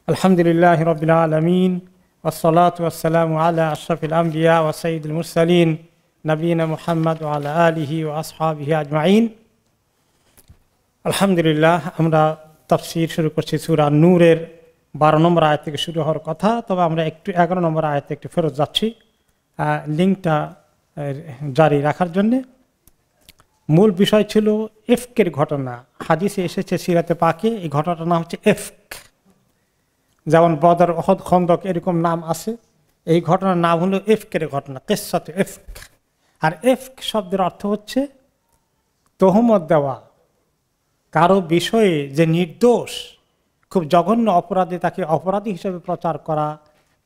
আলহামদুলিল্লাহি রাব্বিল আলামিন ওয়াসসালাতু ওয়াসসালামু আলা আশরাফিল আমবিয়া ওয়া সাইয়্যিদুল মুরসালিন নবিয়িনা মুহাম্মদ ওয়া আলা আলিহি ওয়া আসহাবিহি আজমাইন। আলহামদুলিল্লাহ, আমরা তাফসীর শুরু করছি সূরা নূরের 12 নম্বর আয়াত থেকে শুরু হওয়ার কথা, তবে আমরা একটু 11 নম্বর আয়াতে একটু ফেরত যাচ্ছি লিঙ্কটা জারি রাখার জন্যে। মূল বিষয় ছিল ইফকের ঘটনা। হাদিসে এসেছে সিরাতে পাকে এই ঘটনাটা নাম হচ্ছে ইফক। যেমন বদর, উহুদ, খন্দক এরকম নাম আছে, এই ঘটনার নাম হলো ইফকের ঘটনা, কিসসাতে ইফক। আর ইফক শব্দের অর্থ হচ্ছে তহমত দেওয়া, কারো বিষয়ে যে নির্দোষ, খুব জঘন্য অপরাধী, তাকে অপরাধী হিসেবে প্রচার করা,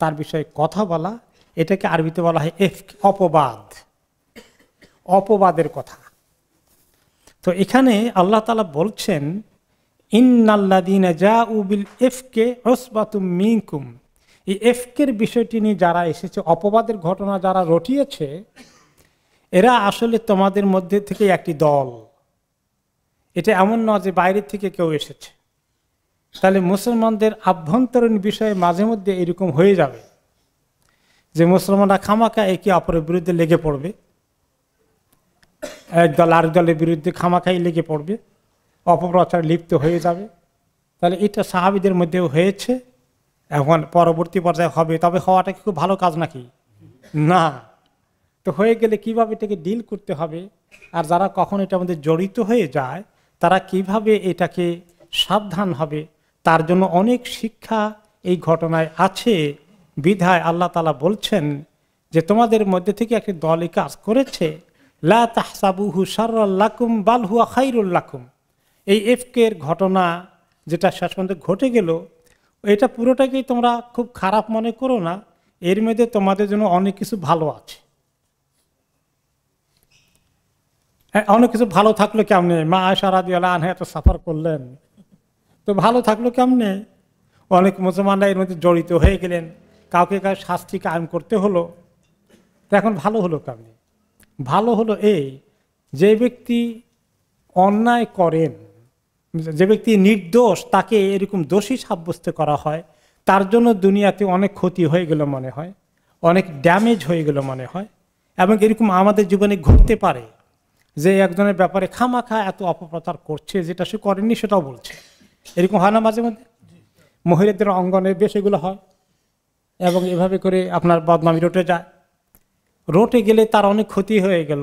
তার বিষয়ে কথা বলা, এটাকে আরবিতে বলা হয় ইফক, অপবাদ, অপবাদের কথা। তো এখানে আল্লাহ তাআলা বলছেন ইন্নাল্লাযীনা জাউ বিল ইফকে উসবাতুম মিনকুম, এই ইফকের বিষয়টি নিয়ে যারা এসেছে, অপবাদের ঘটনা যারা রটিয়েছে, এরা আসলে তোমাদের মধ্যে থেকে একটি দল। এটা এমন নয় যে বাইরে থেকে কেউ এসেছে। তাহলে মুসলমানদের আভ্যন্তরীণ বিষয়ে মাঝে মধ্যে এরকম হয়ে যাবে যে মুসলমানরা খামাখা একে অপরের বিরুদ্ধে লেগে পড়বে, এক দল আরেক দলের বিরুদ্ধে খামাখাই লেগে পড়বে, অপপ্রচার লিপ্ত হয়ে যাবে। তাহলে এটা সাহাবীদের মধ্যেও হয়েছে, এখন পরবর্তী পর্যায়ে হবে। তবে হওয়াটা কি খুব ভালো কাজ নাকি? না। তো হয়ে গেলে কিভাবে এটাকে ডিল করতে হবে, আর যারা কখন এটার মধ্যে জড়িত হয়ে যায় তারা কিভাবে এটাকে সাবধান হবে, তার জন্য অনেক শিক্ষা এই ঘটনায় আছে। বিধায় আল্লাহ তাআলা বলছেন যে তোমাদের মধ্যে থেকে একটি দল এই কাজ করেছে, লা তাহসাবুহু শাররাল লাকুম বাল হুয়া খায়রুল লাকুম। এই ইফকের ঘটনা যেটা শেষ পর্যন্ত ঘটে গেল, এটা পুরোটাকেই তোমরা খুব খারাপ মনে করো না, এর মধ্যে তোমাদের জন্য অনেক কিছু ভালো আছে। অনেক কিছু ভালো থাকলো কেমনে? মা আয়েশা রাদিয়াল্লাহু আনহা এত সাফার করলেন, তো ভালো থাকলো কেমনে? অনেক মুসলমানরা এর মধ্যে জড়িত হয়ে গেলেন, কাউকে কাউকে শাস্তি কায়েম করতে হলো। তো এখন ভালো হলো কেমনে? ভালো হলো এই, যে ব্যক্তি অন্যায় করেন, যে ব্যক্তি নির্দোষ, তাকে এরকম দোষী সাব্যস্ত করা হয়, তার জন্য দুনিয়াতে অনেক ক্ষতি হয়ে গেল মনে হয়, অনেক ড্যামেজ হয়ে গেল মনে হয়। এবং এরকম আমাদের জীবনে ঘটতে পারে যে একজনের ব্যাপারে খামাখা এত অপপ্রচার করছে, যেটা সে করেনি সেটাও বলছে। এরকম হয় না মাঝে মধ্যে? মহিলাদের অঙ্গনে বেশ এগুলো হয়, এবং এভাবে করে আপনার বদনামি রটে যায়। রটে গেলে তার অনেক ক্ষতি হয়ে গেল,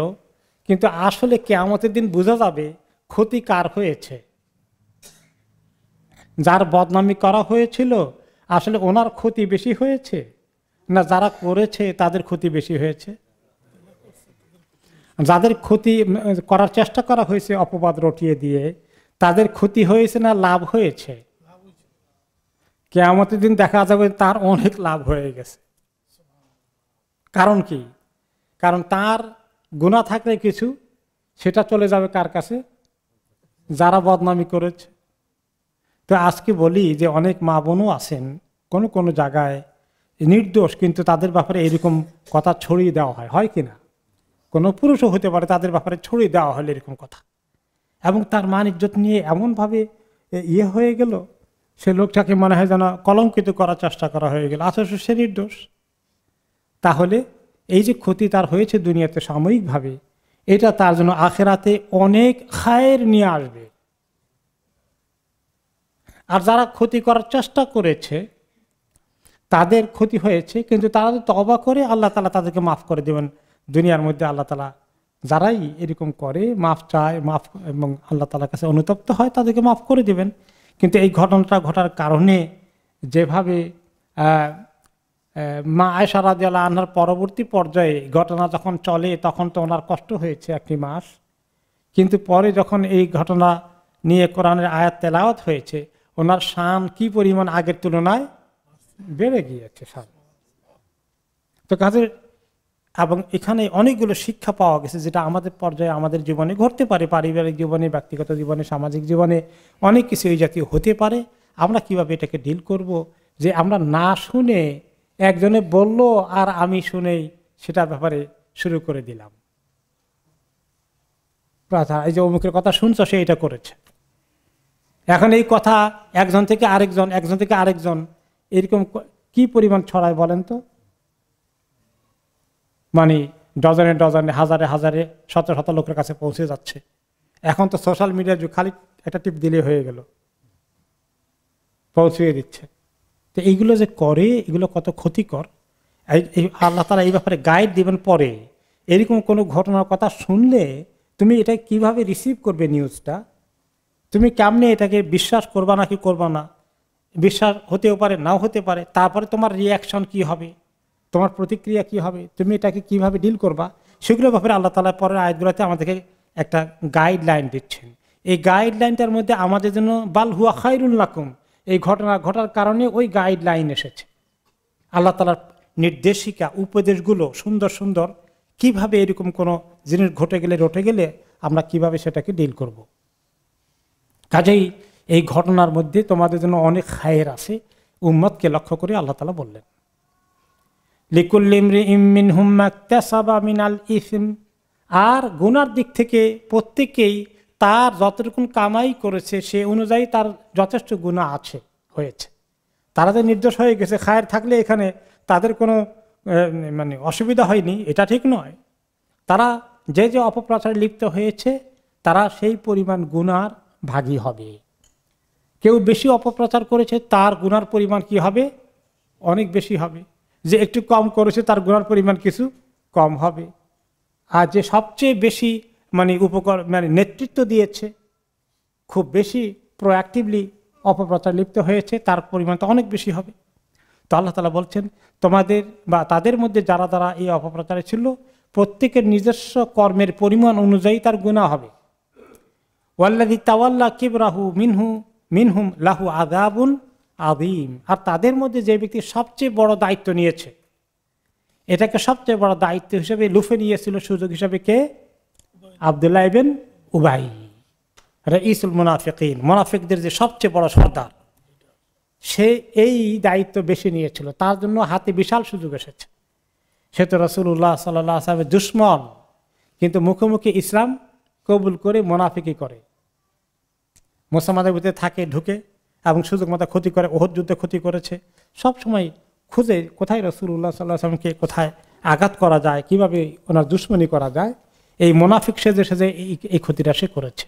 কিন্তু আসলে কিয়ামতের দিন বোঝা যাবে ক্ষতি কার হয়েছে। যার বদনামি করা হয়েছিল আসলে ওনার ক্ষতি বেশি হয়েছে, না যারা করেছে তাদের ক্ষতি বেশি হয়েছে? যাদের ক্ষতি করার চেষ্টা করা হয়েছে অপবাদ রটিয়ে দিয়ে, তাদের ক্ষতি হয়েছে না লাভ হয়েছে? কিয়ামতের দিন দেখা যাবে তার অনেক লাভ হয়ে গেছে। কারণ কি? কারণ তার গুনাহ থাকলে কিছু, সেটা চলে যাবে কার কাছে? যারা বদনামি করেছে। তো আজকে বলি যে অনেক মা বোনও আছেন কোনো জায়গায় নির্দোষ, কিন্তু তাদের ব্যাপারে এরকম কথা ছড়িয়ে দেওয়া হয় কি না? কোনো পুরুষও হতে পারে, তাদের ব্যাপারে ছড়িয়ে দেওয়া হলো এরকম কথা, এবং তার মান ইজ্জত নিয়ে এমনভাবে হয়ে গেল, সে লোকটাকে মনে হয় যেন কলঙ্কিত করার চেষ্টা করা হয়ে গেল, অথচ সে নির্দোষ। তাহলে এই যে ক্ষতি তার হয়েছে দুনিয়াতে সাময়িকভাবে, এটা তার জন্য আখেরাতে অনেক খায়ের নিয়ে আসবে। আর যারা ক্ষতি করার চেষ্টা করেছে তাদের ক্ষতি হয়েছে, কিন্তু তারা যদি তওবা করে আল্লাহ তাআলা তাদেরকে মাফ করে দেবেন দুনিয়ার মধ্যে। আল্লাহ তাআলা যারাই এরকম করে, মাফ চায়, মাফ এবং আল্লাহ তাআলার কাছে অনুতপ্ত হয়, তাদেরকে মাফ করে দেবেন। কিন্তু এই ঘটনাটা ঘটার কারণে যেভাবে মা আয়েশা রাদিয়াল্লাহু আনহার পরবর্তী পর্যায়ে ঘটনা যখন চলে, তখন তো ওনার কষ্ট হয়েছে একটি মাস, কিন্তু পরে যখন এই ঘটনা নিয়ে কোরআনের আয়াত তেলাওয়াত হয়েছে, ওনার শান কি পরিমাণ আগের তুলনায় বেড়ে গিয়েছে শান। তো কাজে এবং এখানে অনেকগুলো শিক্ষা পাওয়া গেছে, যেটা আমাদের পর্যায়ে আমাদের জীবনে ঘটতে পারে, পারিবারিক জীবনে, ব্যক্তিগত জীবনে, সামাজিক জীবনে অনেক কিছু এই জাতীয় হতে পারে। আমরা কিভাবে এটাকে ডিল করব, যে আমরা না শুনে একজনে বলল আর আমি শুনেই সেটার ব্যাপারে শুরু করে দিলাম, এই যে অমুকের কথা শুনছো সে এটা করেছে। এখন এই কথা একজন থেকে আরেকজন এরকম কি পরিমাণ ছড়ায় বলেন তো? মানে ডজনে ডজনে, হাজারে হাজারে, শত শত লোকের কাছে পৌঁছে যাচ্ছে। এখন তো সোশ্যাল মিডিয়ার যুগ, খালি একটা টিপ দিলে হয়ে গেল, পৌঁছিয়ে দিচ্ছে। তো এইগুলো যে করে, এগুলো কত ক্ষতিকর, আল্লাহ তাআলা এই ব্যাপারে গাইড দিবেন পরে। এরকম কোনো ঘটনার কথা শুনলে তুমি এটা কিভাবে রিসিভ করবে, নিউজটা তুমি কেমনে এটাকে বিশ্বাস করবা নাকি করবা না, বিশ্বাস হতেও পারে নাও হতে পারে, তারপরে তোমার রিয়াকশন কি হবে, তোমার প্রতিক্রিয়া কি হবে, তুমি এটাকে কিভাবে ডিল করবা, সেগুলোর ব্যাপারে আল্লাহ তাআলা পরের আয়াতগুলোতে আমাদেরকে একটা গাইডলাইন দিচ্ছেন। এই গাইডলাইনটার মধ্যে আমাদের জন্য বাল হুয়া খায়রুল লাকুম, এই ঘটনা ঘটার কারণে ওই গাইডলাইন এসেছে। আল্লাহ তাআলার নির্দেশিকা, উপদেশগুলো সুন্দর সুন্দর, কিভাবে এরকম কোনো জিনিস ঘটে গেলে আমরা কিভাবে সেটাকে ডিল করব। কাজেই এই ঘটনার মধ্যে তোমাদের জন্য অনেক খায়ের আছে, উম্মতকে লক্ষ্য করে আল্লাহ তাআলা বললেন, লিকুল্লি ইমরিইম মিনহুম মাকতাসাবা মিনাল ইসম, আর গুনার দিক থেকে প্রত্যেকেই তার যতটুকু কামাই করেছে সে অনুযায়ী তার যথেষ্ট গুনাহ আছে, হয়েছে। তারা যে নির্দোষ হয়ে গেছে, খায়ের থাকলে এখানে তাদের কোনো মানে অসুবিধা হয়নি, এটা ঠিক নয়। তারা যে যে অপপ্রচারে লিপ্ত হয়েছে তারা সেই পরিমাণ গুনার ভাগী হবে। কেউ বেশি অপপ্রচার করেছে, তার গুনার পরিমাণ কি হবে? অনেক বেশি হবে। যে একটু কম করেছে তার গুনার পরিমাণ কিছু কম হবে। আর যে সবচেয়ে বেশি মানে নেতৃত্ব দিয়েছে, খুব বেশি প্রোঅ্যাক্টিভলি অপপ্রচার লিপ্ত হয়েছে, তার পরিমাণটা অনেক বেশি হবে। তো আল্লাহ তাআলা বলছেন, তোমাদের বা তাদের মধ্যে যারা যারা এই অপপ্রচারে ছিল, প্রত্যেকের নিজস্ব কর্মের পরিমাণ অনুযায়ী তার গুনাহ হবে। ওয়াল্লাযী তাওয়াল্লা কিবরাহু মিনহুম লাহু আযাবুন আযীম, আর তাদের মধ্যে যে ব্যক্তি সবচেয়ে বড় দায়িত্ব নিয়েছে, এটাকে সবচেয়ে বড় দায়িত্ব হিসেবে লুফে নিয়েছিল, সুযোগ হিসেবে কে? আব্দুল্লাহ ইবনে উবাই, রাইসুল মুনাফিকিন, মুনাফিকদের যে সবচেয়ে বড় সর্দার, সে এই দায়িত্ব বেশি নিয়েছিল। তার জন্য হাতে বিশাল সুযোগ এসেছে। সে তো রাসূলুল্লাহ সাল্লাল্লাহু আলাইহি ওয়াসাল্লামের দুশমন, কিন্তু মুখোমুখি ইসলাম কবুল করে মুনাফিকি করে, মুসলমানদের ভিতরে থাকে, ঢুকে এবং সুযোগ মতো ক্ষতি করে। ওহদ যুদ্ধে ক্ষতি করেছে। সব সময় খুঁজে কোথায় রাসূলুল্লাহ সাল্লাল্লাহু আলাইহি ওয়াসাল্লামকে কোথায় আঘাত করা যায়, কিভাবে ওনার দুশমনি করা যায়, এই মুনাফিক সেজে সেজে এই ক্ষতিটা সে করেছে।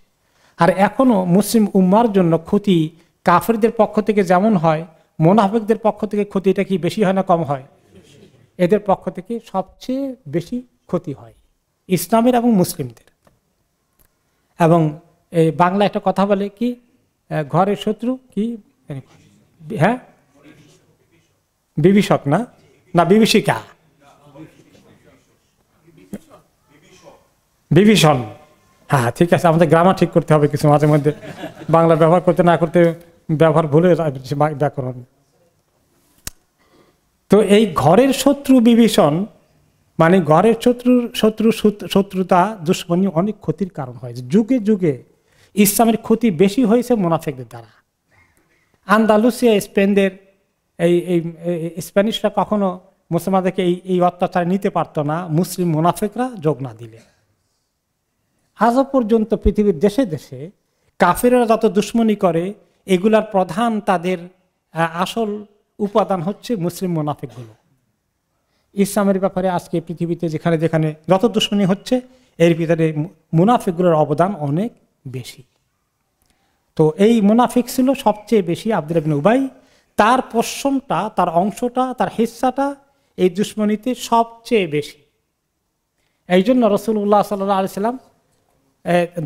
আর এখনো মুসলিম উম্মার জন্য ক্ষতি কাফেরদের পক্ষ থেকে যেমন হয়, মুনাফিকদের পক্ষ থেকে ক্ষতিটা কি বেশি হয় না কম হয়? এদের পক্ষ থেকে সবচেয়ে বেশি ক্ষতি হয়, ইসলামের এবং মুসলিমদের। এবং এই বাংলা একটা কথা বলে কি, ঘরের শত্রু কি, হ্যাঁ বিভীষক, না না বিভীষিকা, বিভীষণ। হ্যাঁ ঠিক আছে, আমাদের গ্রামার ঠিক করতে হবে কিছু, মাঝে মধ্যে বাংলা ব্যবহার করতে না করতে ব্যবহার ভুলে ব্যাকরণ। তো এই ঘরের শত্রু বিভীষণ, মানে ঘরের শত্রুতা দুশ্মনী অনেক ক্ষতির কারণ হয়। যুগে যুগে ইসলামের ক্ষতি বেশি হয়েছে মুনাফিকদের দ্বারা। আন্দালুসিয়া, স্পেনদের এই স্প্যানিশরা কখনো মুসলমানদেরকে এই অত্যাচার নিতে পারত না, মুসলিম মুনাফিকরা যোগ না দিলে। আজও পর্যন্ত পৃথিবীর দেশে দেশে কাফেররা যত দুশ্মনী করে, এগুলার প্রধান তাদের আসল উপাদান হচ্ছে মুসলিম মুনাফিকগুলো। ইসলামের ব্যাপারে আজকে পৃথিবীতে যেখানে যেখানে যত দুশ্মনী হচ্ছে, এর ভিতরে মুনাফিকগুলোর অবদান অনেক বেশি। তো এই মুনাফিক ছিল সবচেয়ে বেশি আব্দুল্লাহ ইবনে উবাই। তার পশমটা, তার অংশটা, তার হিস্সাটা এই দুশ্মনীতে সবচেয়ে বেশি। এই জন্য রাসূলুল্লাহ সাল্লাল্লাহু আলাইহি সাল্লাম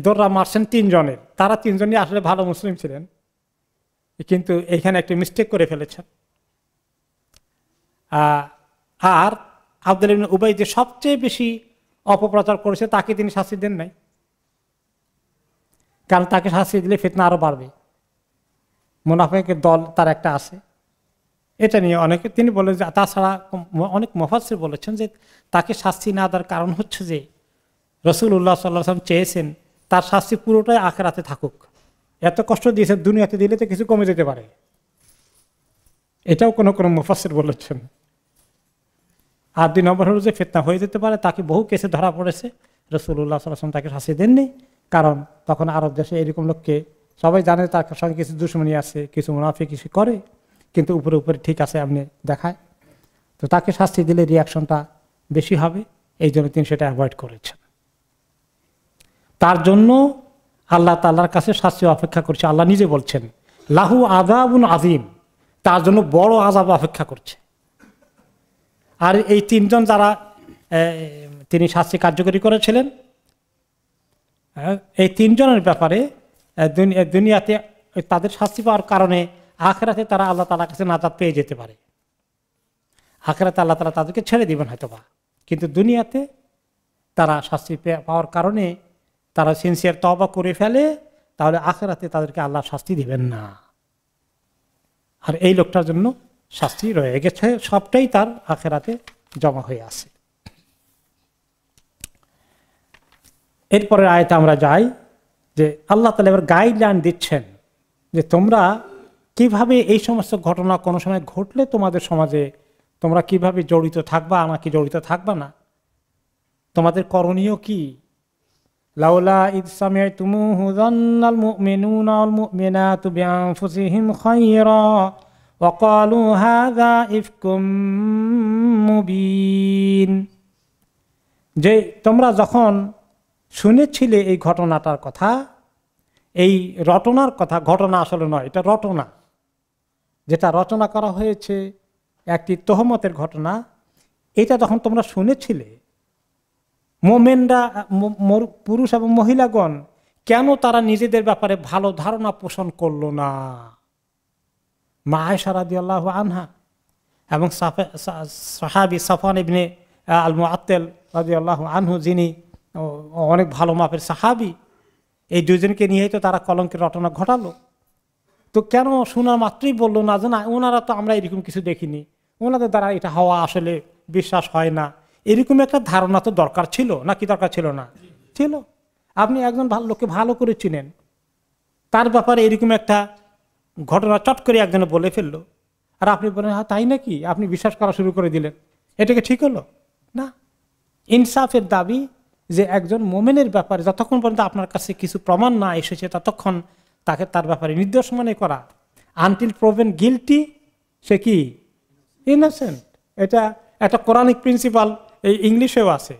দোররা মারছেন তিনজনের। তারা তিনজনই আসলে ভালো মুসলিম ছিলেন, কিন্তু এখানে একটা মিস্টেক করে ফেলেছেন। আর আব্দুল্লাহ ইবনে উবাই যে সবচেয়ে বেশি অপপ্রচার করেছে, তাকে তিনি শাস্তি দেন নাই, কারণ তাকে শাস্তি দিলে ফিতনা আরো বাড়বে। মুনাফিকের দল তার একটা আছে, এটা নিয়ে অনেকে তিনি বলেন যে, তাছাড়া অনেক মুফাসসির বলেছেন যে তাকে শাস্তি না দেওয়ার কারণ হচ্ছে যে রাসূলুল্লাহ সাল্লাল্লাহু আলাইহি ওয়াসাল্লাম চেয়েছেন তার শাস্তি পুরোটাই আখিরাতে থাকুক। এত কষ্ট দিয়েছেন, দুনিয়াতে দিলে তো কিছু কমে যেতে পারে, এটাও কোনো কোনো মুফাসসির বলেছেন। আর 2 নম্বর হলো যে ফিতনা হয়ে যেতে পারে। তাকে বহু কেসে ধরা পড়েছে, রাসূলুল্লাহ সাল্লাল্লাহু আলাইহি ওয়াসাল্লাম তাকে শাস্তি দেননি, কারণ তখন আরব দেশে এরকম লোককে সবাই জানে তার সঙ্গে কিছু দুশমনী আছে, কিছু মুনাফিক কিছু করে, কিন্তু উপরে উপরে ঠিক আছে আপনি দেখায়, তো তাকে শাস্তি দিলে রিয়াকশনটা বেশি হবে, এই জন্য তিনি সেটা অ্যাভয়েড করেছেন। তার জন্য আল্লাহ তাআলার কাছে শাস্তি অপেক্ষা করছে। আল্লাহ নিজে বলছেন লাহু আযাবুন আযীম, তার জন্য বড় আযাব অপেক্ষা করছে। আর এই তিনজন যারা তিনি শাস্তি কার্যকরী করেছিলেন, এই তিনজনের ব্যাপারে দুনিয়াতে তাদের শাস্তি পাওয়ার কারণে আখিরাতে তারা আল্লাহ তাআলার কাছে নাজাত পেয়ে যেতে পারে। আখিরাতে আল্লাহ তাআলা তাদেরকে ছেড়ে দিবেন হয়তোবা, কিন্তু দুনিয়াতে তারা শাস্তি পাওয়ার কারণে তারা সিনসিয়ার তওবা করে ফেলে, তাহলে আখিরাতে তাদেরকে আল্লাহ শাস্তি দিবেন না। আর এই লোকটার জন্য শাস্তি রয়ে গেছে, সবটাই তার আখিরাতে জমা হয়ে আছে। এরপরের আয়াতে আমরা যাই যে আল্লাহ তাআলা এবার গাইডলাইন দিচ্ছেন যে তোমরা কিভাবে এই সমস্ত ঘটনা কোনো সময় ঘটলে তোমাদের সমাজে তোমরা কিভাবে জড়িত থাকবা, নাকি জড়িত থাকবা না, তোমাদের করণীয় কি। লাউলা ইয সামি'তুমুহু যান্নাল মুমিনুনা ওয়াল মুমিনাতু বিআনফুসিহিম খায়রা ওয়া ক্বালু হাযা ইফকুম মুবিন, যে তোমরা যখন শুনেছিলে এই ঘটনাটার কথা, এই রটনার কথা, ঘটনা আসলে নয়, এটা রটনা, যেটা রচনা করা হয়েছে একটি তহমতের ঘটনা, এটা যখন তোমরা শুনেছিলে, মোমেনরা পুরুষ এবং মহিলাগণ কেন তারা নিজেদের ব্যাপারে ভালো ধারণা পোষণ করলো না। মা আয়েশা রাদিয়াল্লাহু আনহা এবং সাহাবী সাফওয়ান ইবনে আল মুআত্তাল রাদিয়াল্লাহু আনহু, যিনি অনেক ভালো মাপের সাহাবী, এই দুজনকে নিয়েই তো তারা কলঙ্কের রটনা ঘটালো। তো কেন শোনা মাত্রই বললো না যে না, ওনারা তো আমরা এরকম কিছু দেখিনি, ওনাদের দ্বারা এটা হওয়া আসলে বিশ্বাস হয় না, এরকম একটা ধারণা তো দরকার ছিল, নাকি দরকার ছিল না? ছিল। আপনি একজন ভালো লোককে ভালো করে চিনেন, তার ব্যাপারে এরকম একটা ঘটনা চট করে একজনে বলে ফেললো, আর আপনি বলেন হ্যাঁ তাই নাকি, আপনি বিশ্বাস করা শুরু করে দিলেন, এটাকে ঠিক হলো না। ইনসাফের দাবি যে একজন মোমেনের ব্যাপারে যতক্ষণ পর্যন্ত আপনার কাছে কিছু প্রমাণ না এসেছে ততক্ষণ তাকে তার ব্যাপারে নির্দোষ মনে করা, আনটিল প্রুভেন গিলটি সে কি ইনোসেন্ট। এটা একটা কোরআনিক প্রিন্সিপাল, এই ইংলিশেও আছে,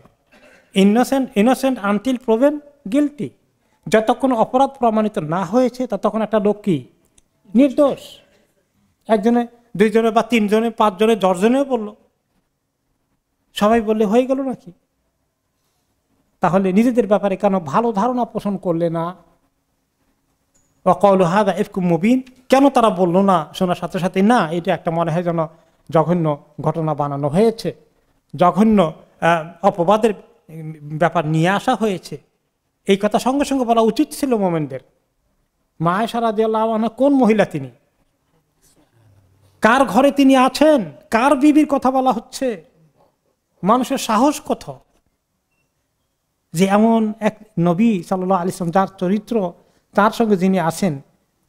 ইনোসেন্ট আনটিল প্রুভেন গিলটি। যতক্ষণ অপরাধ প্রমাণিত না হয়েছে ততক্ষণ একটা লোক কি নির্দোষ। একজনে, দুইজনে বা তিনজনে, পাঁচজনে, 10 জনেও বললো, সবাই বললে হয়ে গেল নাকি? তাহলে নিজেদের ব্যাপারে কেন ভালো ধারণা পোষণ করলে না? ওয়া ক্বালু হাযা ইফকুম মুবিন, কেন তারা বললো না শোনার সাথে সাথে না এটা একটা মনে হয় যেন জঘন্য ঘটনা বানানো হয়েছে, জঘন্য অপবাদের ব্যাপার নিয়ে আসা হয়েছে। এই কথা সঙ্গে সঙ্গে বলা উচিত ছিল মোমেনদের। মা আয়েশা রাদিয়াল্লাহু আনহা কোন মহিলা? তিনি কার ঘরে তিনি আছেন? কার বিবির কথা বলা হচ্ছে? মানুষের সাহস কত যে এমন এক নবী সাল্লাল্লাহু আলাইহি ওয়াসাল্লাম, যার চরিত্র, তার সঙ্গে যিনি আছেন,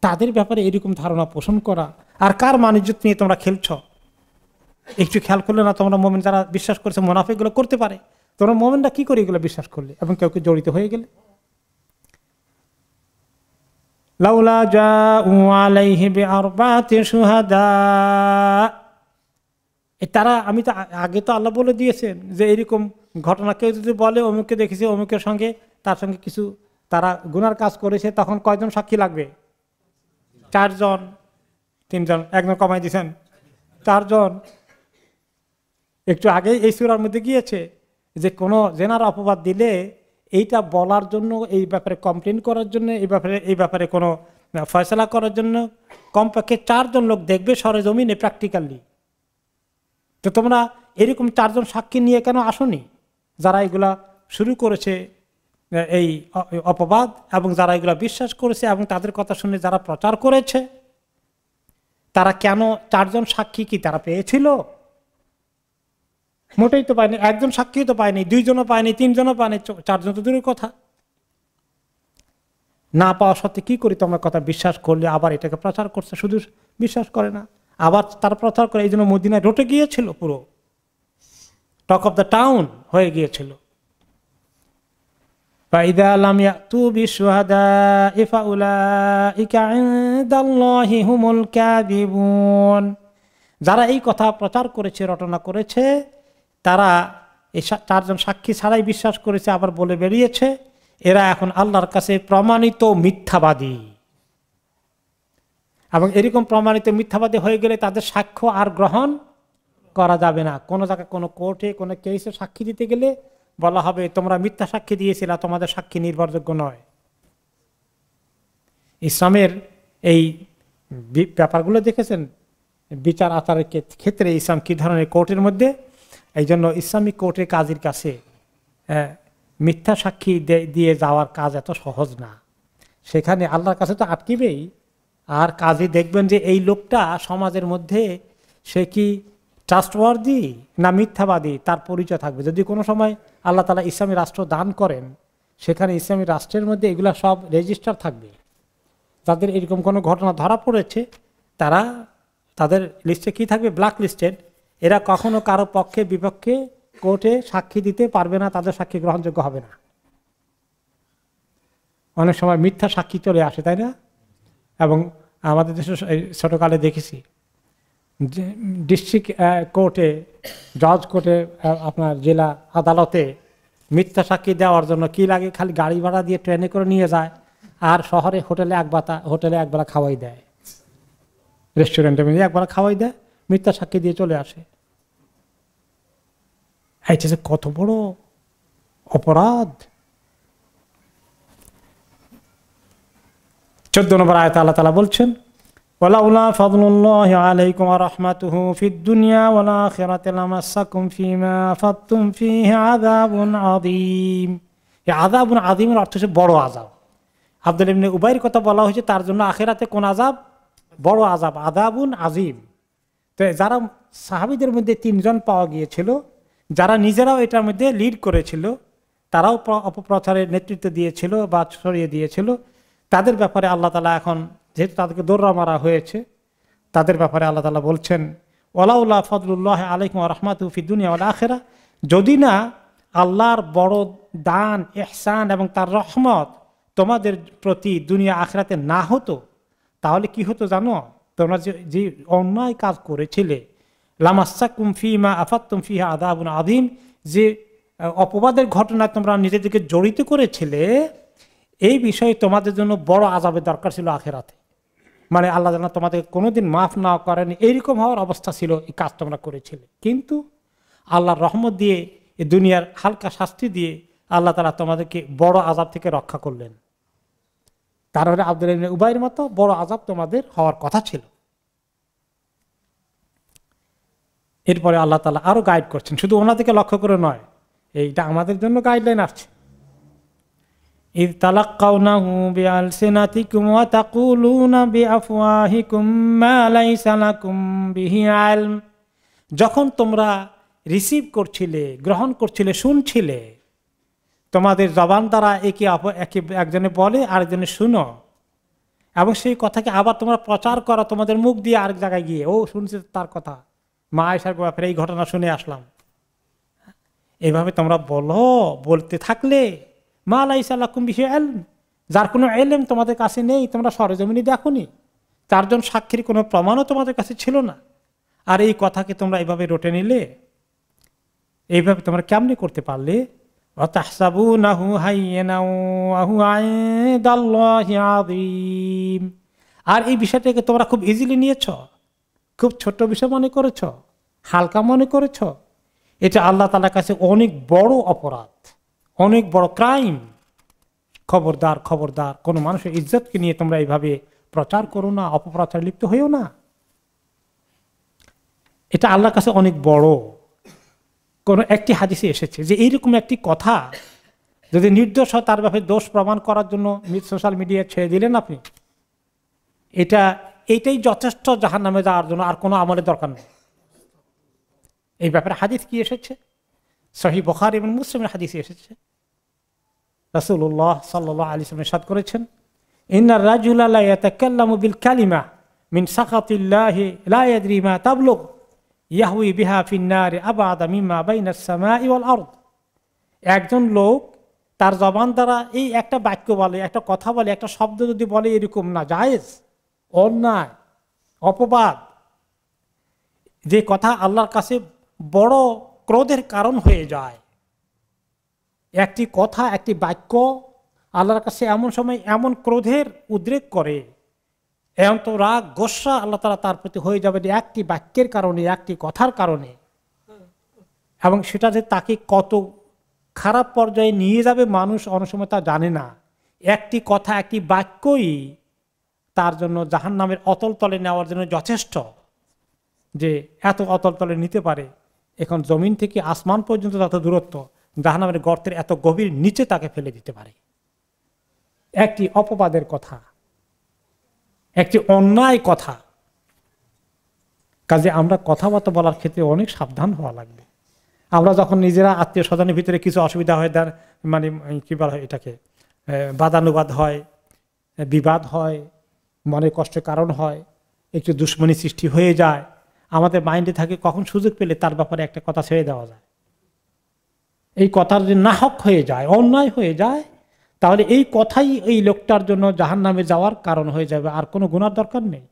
তাদের ব্যাপারে এরকম ধারণা পোষণ করা। আর কার মান-ইজ্জত নিয়ে তোমরা খেলছ? একটু খেয়াল করলে না তোমরা মোমেন যারা বিশ্বাস করছে মুনাফিকগুলো করতে পারে, তোমরা মোমেনরা কি করে এগুলো বিশ্বাস করলে এবং কেউ কেউ জড়িত হয়ে গেলে? লাউলা জাউ আলাইহি বিআরবাতি শুহাদা, তারা, আমি তো আগে তো আল্লাহ বলে দিয়েছেন যে এরকম ঘটনা কেউ যদি বলে অমুককে দেখেছে, অমুকের সঙ্গে তার সঙ্গে কিছু তারা গুনার কাজ করেছে, তখন কয়জন সাক্ষী লাগবে? 4 জন, 3 জন, একজন কমাই দিয়েছেন 4 জন। একটু আগে এই সূরার মধ্যে গিয়েছে যে কোনো জেনার অপবাদ দিলে এইটা বলার জন্য, এই ব্যাপারে কমপ্লেন করার জন্য, এই ব্যাপারে কোনো ফয়সালা করার জন্য কমপক্ষে 4 জন লোক দেখবে সরেজমিনে, প্র্যাকটিক্যালি। তো তোমরা এরকম 4 জন সাক্ষী নিয়ে কেন আসনি? যারা এগুলা শুরু করেছে এই অপবাদ, এবং যারা এগুলা বিশ্বাস করেছে এবং তাদের কথা শুনে যারা প্রচার করেছে, তারা কেন 4 জন সাক্ষী কি তারা পেয়েছিল? মোটেই তো পায়নি। একজন সাক্ষী তো পায়নি, 2 জনও পায়নি, 3 জনও পায়নি, 4 জন তো দূরের কথা। না পাওয়া সত্ত্বে কি করি তোমরা কথা বিশ্বাস করলে আবার এটাকে প্রচার করছে? শুধু বিশ্বাস করে না, আবার তারা প্রচার করে। এই জন্য মদিনায় রটে গিয়েছিল, পুরো টক অফ দ্য টাউন হয়ে গিয়েছিল। فإذا لم يأتوا بالشهداء فأولئك عند الله هم الكاذبون। যারা এই কথা প্রচার করেছে, রটনা করেছে, তারা এই চারজন সাক্ষী ছাড়াই বিশ্বাস করেছে, আবার বলে বেরিয়েছে, এরা এখন আল্লাহর কাছে প্রমাণিত মিথ্যাবাদী। এবং এরকম প্রমাণিত মিথ্যাবাদী হয়ে গেলে তাদের সাক্ষ্য আর গ্রহণ করা যাবে না। কোনো জায়গায় কোনো কোর্টে কোনো কেসে সাক্ষী দিতে গেলে বলা হবে তোমরা মিথ্যা সাক্ষী দিয়েছিল, তোমাদের সাক্ষী নির্ভরযোগ্য নয়। ইসলামের এই ব্যাপারগুলো দেখেছেন, বিচার আচারের ক্ষেত্রে ইসলাম কি ধরনের কোর্টের মধ্যে। এই জন্য ইসলামিক কোর্টের কাজীর কাছে মিথ্যা সাক্ষী দিয়ে যাওয়ার কাজ এত সহজ না। সেখানে আল্লাহর কাছে তো আটকিবেই, আর কাজী দেখবেন যে এই লোকটা সমাজের মধ্যে সে কি ট্রাস্টওয়ার্দি না মিথ্যাবাদী, তার পরিচয় থাকবে। যদি কোনো সময় আল্লাহ তাআলা ইসলামী রাষ্ট্র দান করেন, সেখানে ইসলামী রাষ্ট্রের মধ্যে এগুলা সব রেজিস্টার থাকবে। যাদের এরকম কোনো ঘটনা ধরা পড়েছে তারা, তাদের লিস্টে কি থাকবে, ব্ল্যাক লিস্টেড। এরা কখনো কারো পক্ষে বিপক্ষে কোর্টে সাক্ষী দিতে পারবে না, তাদের সাক্ষী গ্রহণযোগ্য হবে না। অনেক সময় মিথ্যা সাক্ষী চলে আসে, তাই না? এবং আমাদের দেশে ছোটকালে দেখেছি ডিস্ট্রিক্ট কোর্টে, জজ কোর্টে, আপনার জেলা আদালতে মিথ্যা সাক্ষী দেওয়ার জন্য কি লাগে, খালি গাড়ি ভাড়া দিয়ে ট্রেনে করে নিয়ে যায়, আর শহরে হোটেলে একবেলা খাওয়াই দেয়, রেস্টুরেন্টে মিলে একবেলা খাওয়াই দেয়, মিথ্যা সাক্ষী দিয়ে চলে আসে। এইটা যে কত বড় অপরাধ। 14 নম্বর আয়াতে আল্লাহ তাআলা বলছেন, ওয়ালাউলা ফাদলুল্লাহি আলাইকুম ওয়া রাহমাতুহু ফিদ দুনিয়া ওয়াল আখিরাতি লামাসসাকুম ফীমা আফাদতুম ফীহি আযাবুন আযীম। এই আযাবুন আযীমের অর্থ হচ্ছে বড় আযাব। আব্দুল্লাহ ইবনে উবাইর কথা বলা হয়েছে, তার জন্য আখিরাতে কোন আযাব? বড় আযাব, আযাবুন আযীম। তো যারা সাহাবীদের মধ্যে 3 জন পাওয়া গিয়েছিল, যারা নিজেরাও এটার মধ্যে লিড করেছিল, তারাও অপপ্রচারের নেতৃত্ব দিয়েছিল বা ছড়িয়ে দিয়েছিল, তাদের ব্যাপারে আল্লাহ তাআলা এখন যেহেতু তাদেরকে দৌড়া মারা হয়েছে, তাদের ব্যাপারে আল্লাহ তাআলা বলছেন, ওয়ালাউলা ফাদলুল্লাহি আলাইকুম ওয়া রাহমাতুহু ফিদ দুনিয়া ওয়াল আখিরাহ, যদি না আল্লাহর বড় দান, ইহসান এবং তার রহমত তোমাদের প্রতি দুনিয়া আখিরাতে না হতো, তাহলে কি হতো জানো? তোমরা যে অন্যায় কাজ করেছিলে, লামাসসাকুম ফীমা আফাদতুম ফীহি আযাবুন আযীম, যে অপবাদের ঘটনায় তোমরা নিজেদেরকে জড়িত করেছিলে, এই বিষয়ে তোমাদের জন্য বড় আযাবের দরকার ছিল আখিরাতে। মানে আল্লাহ যেন তোমাদের কোনোদিন মাফ না করেন, এইরকম হওয়ার অবস্থা ছিল এই কাজ তোমরা করেছিলে। কিন্তু আল্লাহর রহমত দিয়ে, এই দুনিয়ার হালকা শাস্তি দিয়ে আল্লাহ তাআলা তোমাদেরকে বড় আযাব থেকে রক্ষা করলেন। তারপরে আব্দুল্লাহ ইবনে উবাইয়ের মতো বড় আযাব তোমাদের হওয়ার কথা ছিল। এরপরে আল্লাহ তাআলা আরো গাইড করছেন, শুধু ওনাদেরকে লক্ষ্য করে নয়, এইটা আমাদের জন্য গাইডলাইন আসছে। إذ تلقونه بألسنتكم وتقولون بأفواهكم ما ليس لكم به علم, যখন তোমরা রিসিভ করছিলে, গ্রহণ করছিলে, শুনছিলে, তোমাদের জবান দ্বারা একে একজনে বলে আরেকজনে শুনো, এবং সেই কথাকে আবার তোমরা প্রচার করো তোমাদের মুখ দিয়ে আরেক জায়গায় গিয়ে, ও শুনছে তার কথা, মা আয়েশার ব্যাপারে এই ঘটনা শুনে আসলাম। এইভাবে তোমরা বলতে থাকলে, মা লাইসা লাকুম বিহি ইলম, যার কোনো ইলম তোমাদের কাছে নেই, তোমরা সরেজমিনে দেখোনি, 4 জন সাক্ষীর কোনো প্রমাণও তোমাদের কাছে ছিল না, আর এই কথাকে তোমরা এইভাবে রটে নিলে, এইভাবে তোমরা কেমনে করতে পারলে? ওয়া তাহসাবুনাহু হায়্যানাও ওয়া হুয়া ইনদাল্লাহি আযীম, আর এই বিষয়টাকে তোমরা খুব ইজিলি নিয়েছ, খুব ছোট বিষয় মনে করেছ, হালকা মনে করেছ। এটা আল্লাহ তাআলার কাছে অনেক বড় অপরাধ, অনেক বড় ক্রাইম। খবরদার, খবরদার, কোনো মানুষের ইজ্জতকে নিয়ে তোমরা এইভাবে প্রচার করো না, অপপ্রচার লিপ্ত হইও না। এটা আল্লাহর কাছে অনেক বড়। কোন একটি হাদিসে এসেছে যে এইরকম একটি কথা যদি নির্দোষ হয়, তার ব্যাপারে দোষ প্রমাণ করার জন্য সোশ্যাল মিডিয়া ছেড়ে দিলেন আপনি, এইটাই যথেষ্ট জাহান্নামে যাওয়ার জন্য, আর কোনো আমলের দরকার নেই। এই ব্যাপারে হাদিস কি এসেছে? সহিহ বুখারী এবং মুসলিমের হাদিসে এসেছে, রাসূলুল্লাহ সাল্লাল্লাহু আলাইহি ওয়াসাল্লাম ইরশাদ করেছেন, ইন্নার রাজুলা লা ইয়াতাকাল্লামু বিল কালিমা মিন সাখাতিল্লাহি লা ইয়াদরি মা তাবলুগ ইয়াহউই বিহা ফিন নারি আবআদা মিম্মা বাইনাস সামাই ওয়াল আরদ। একজন লোক তার জবান দ্বারা এই একটা বাক্য বলে, একটা কথা বলে, একটা শব্দ যদি বলে, এরকম না জায়েজ, অন্যায়, অপবাদ, যে কথা আল্লাহর কাছে বড় ক্রোধের কারণ হয়ে যায়। একটি কথা, একটি বাক্য আল্লাহর কাছে এমন সময় এমন ক্রোধের উদ্রেক করে, এমন তো রাগ গোসা আল্লাহ তাআলা তার প্রতি হয়ে যাবে একটি বাক্যের কারণে, একটি কথার কারণে, এবং সেটা যে তাকে কত খারাপ পর্যায়ে নিয়ে যাবে মানুষ অনেক সময় তা জানে না। একটি কথা, একটি বাক্যই তার জন্য জাহান্নামের অতল তলে নেওয়ার জন্য যথেষ্ট, যে এত অতল তলে নিতে পারে। এখন জমিন থেকে আসমান পর্যন্ত যত দূরত্ব, জাহান্নামের গর্তের এত গভীর নিচে তাকে ফেলে দিতে পারে একটি অপবাদের কথা, একটি অন্যায় কথা। কাজে আমরা কথাবার্তা বলার ক্ষেত্রে অনেক সাবধান হওয়া লাগবে। আমরা যখন নিজেরা আত্মীয় স্বজনের ভিতরে কিছু অসুবিধা হয়, মানে কি বলা হয় এটাকে, বাদানুবাদ হয়, বিবাদ হয়, মনে কষ্টের কারণ হয়, একটু দুশ্মনী সৃষ্টি হয়ে যায়, আমাদের মাইন্ডে থাকে কখন সুযোগ পেলে তার ব্যাপারে একটা কথা ছেড়ে দেওয়া যায়। এই কথার যে নাহক হয়ে যায়, অন্যায় হয়ে যায়, তাহলে এই কথাই এই লোকটার জন্য জাহান্নামে যাওয়ার কারণ হয়ে যাবে, আর কোনো গুনার দরকার নেই।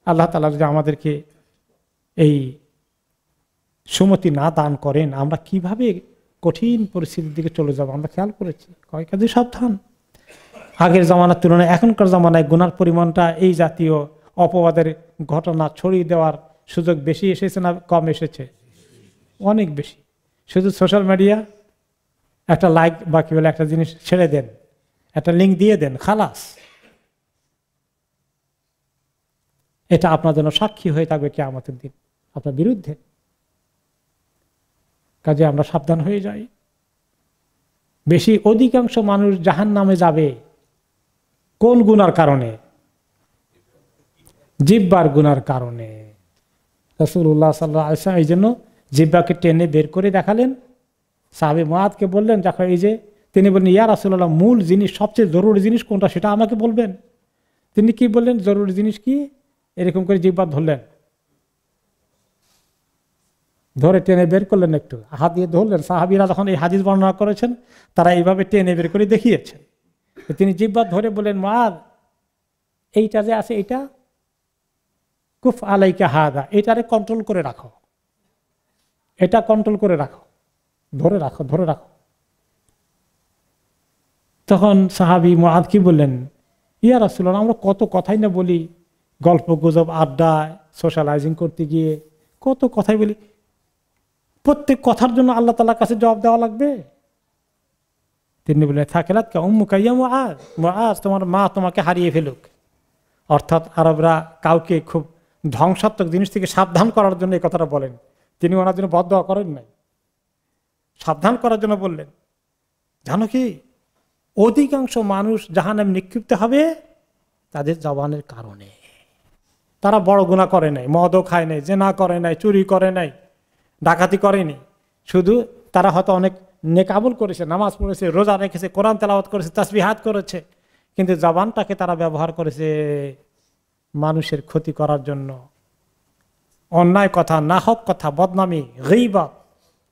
আল্লাহ তাআলা যদি আমাদেরকে এই সুমতি না দান করেন, আমরা কিভাবে কঠিন পরিস্থিতির দিকে চলে যাব আমরা খেয়াল করেছি। কয় কাজে সাবধান। আগের জামানার তুলনায় এখনকার জামানায় গুনার পরিমাণটা, এই জাতীয় অপবাদের ঘটনা ছড়িয়ে দেওয়ার সুযোগ বেশি এসেছে না কম এসেছে? অনেক বেশি। শুধু সোশ্যাল মিডিয়া একটা লাইক বা কি বলে একটা জিনিস ছেড়ে দেন, একটা লিঙ্ক দিয়ে দেন, খালাস, এটা আপনার জন্য সাক্ষী হয়ে থাকবে কিয়ামতের দিন আপনার বিরুদ্ধে। কাজে আমরা সাবধান হয়ে যাই। অধিকাংশ মানুষ জাহান্নামে যাবে কোন গুনার কারণে? জিহ্বার গুনার কারণে। রাসূলুল্লাহ সাল্লাল্লাহু আলাইহি ওয়াসাল্লাম এই জন্য জিহ্বাকে টেনে বের করে দেখালেন। সাহাবী মুআদকে বললেন, দেখো এই যে, তিনি বললেন, ইয়া রাসূলুল্লাহ, মূল জিনিস, সবচেয়ে জরুরি জিনিস কোনটা সেটা আমাকে বলবেন। তিনি কি বললেন, জরুরি জিনিস কি? এরকম করে জিহ্বা ধরলেন, ধরে টেনে বের করলেন, একটু হাত দিয়ে ধরলেন। সাহাবীরা যখন এই হাদিস বর্ণনা করেছেন, তারা এইভাবে টেনে বের করে দেখিয়েছেন। তিনি জিহ্বা ধরে বলেন, মুআদ, এইটা যে আছে, এটা কুফ আলাইকা হাদা, এটারে কন্ট্রোল করে রাখো, এটা কন্ট্রোল করে রাখো, ধরে রাখো, ধরে রাখো। তখন সাহাবী মুআদ কি বললেন, ইয়া রাসূলুল্লাহ, আমরা কত কথাই না বলি, গল্প গুজব, আড্ডায়, সোশ্যালাইজিং করতে গিয়ে কত কথাই বলি, প্রত্যেক কথার জন্য আল্লাহ তাআলার কাছে জবাব দেওয়া লাগবে? তিনি বললেন, থাকেলাত কা উম্মুকা ইয়া মুআদ, মুআদ, তোমার মা তোমাকে হারিয়ে ফেলুক। অর্থাৎ আরবরা কাউকে খুব ধ্বংসাত্মক জিনিস থেকে সাবধান করার জন্য এই কথাটা বলেন। তিনি ওনার জন্য বদদোয়া করেন নাই, সাবধান করার জন্য বললেন। জানো কি, অধিকাংশ মানুষ জাহান্নামে নিক্ষিপ্ত হবে তাদের জবানের কারণে। তারা বড় গুনাহ করে নাই, মদও খায় নাই, জিনা করে নাই, চুরি করে নাই, ডাকাতি করেনি, শুধু তারা হয়তো অনেক নেক আমল করেছে, নামাজ পড়েছে, রোজা রেখেছে, কোরআন তেলাওয়াত করেছে, তাসবিহাত করেছে, কিন্তু জবানটাকে তারা ব্যবহার করেছে মানুষের ক্ষতি করার জন্য। অন্যায় কথা, নাহক কথা, বদনামি, গীবত,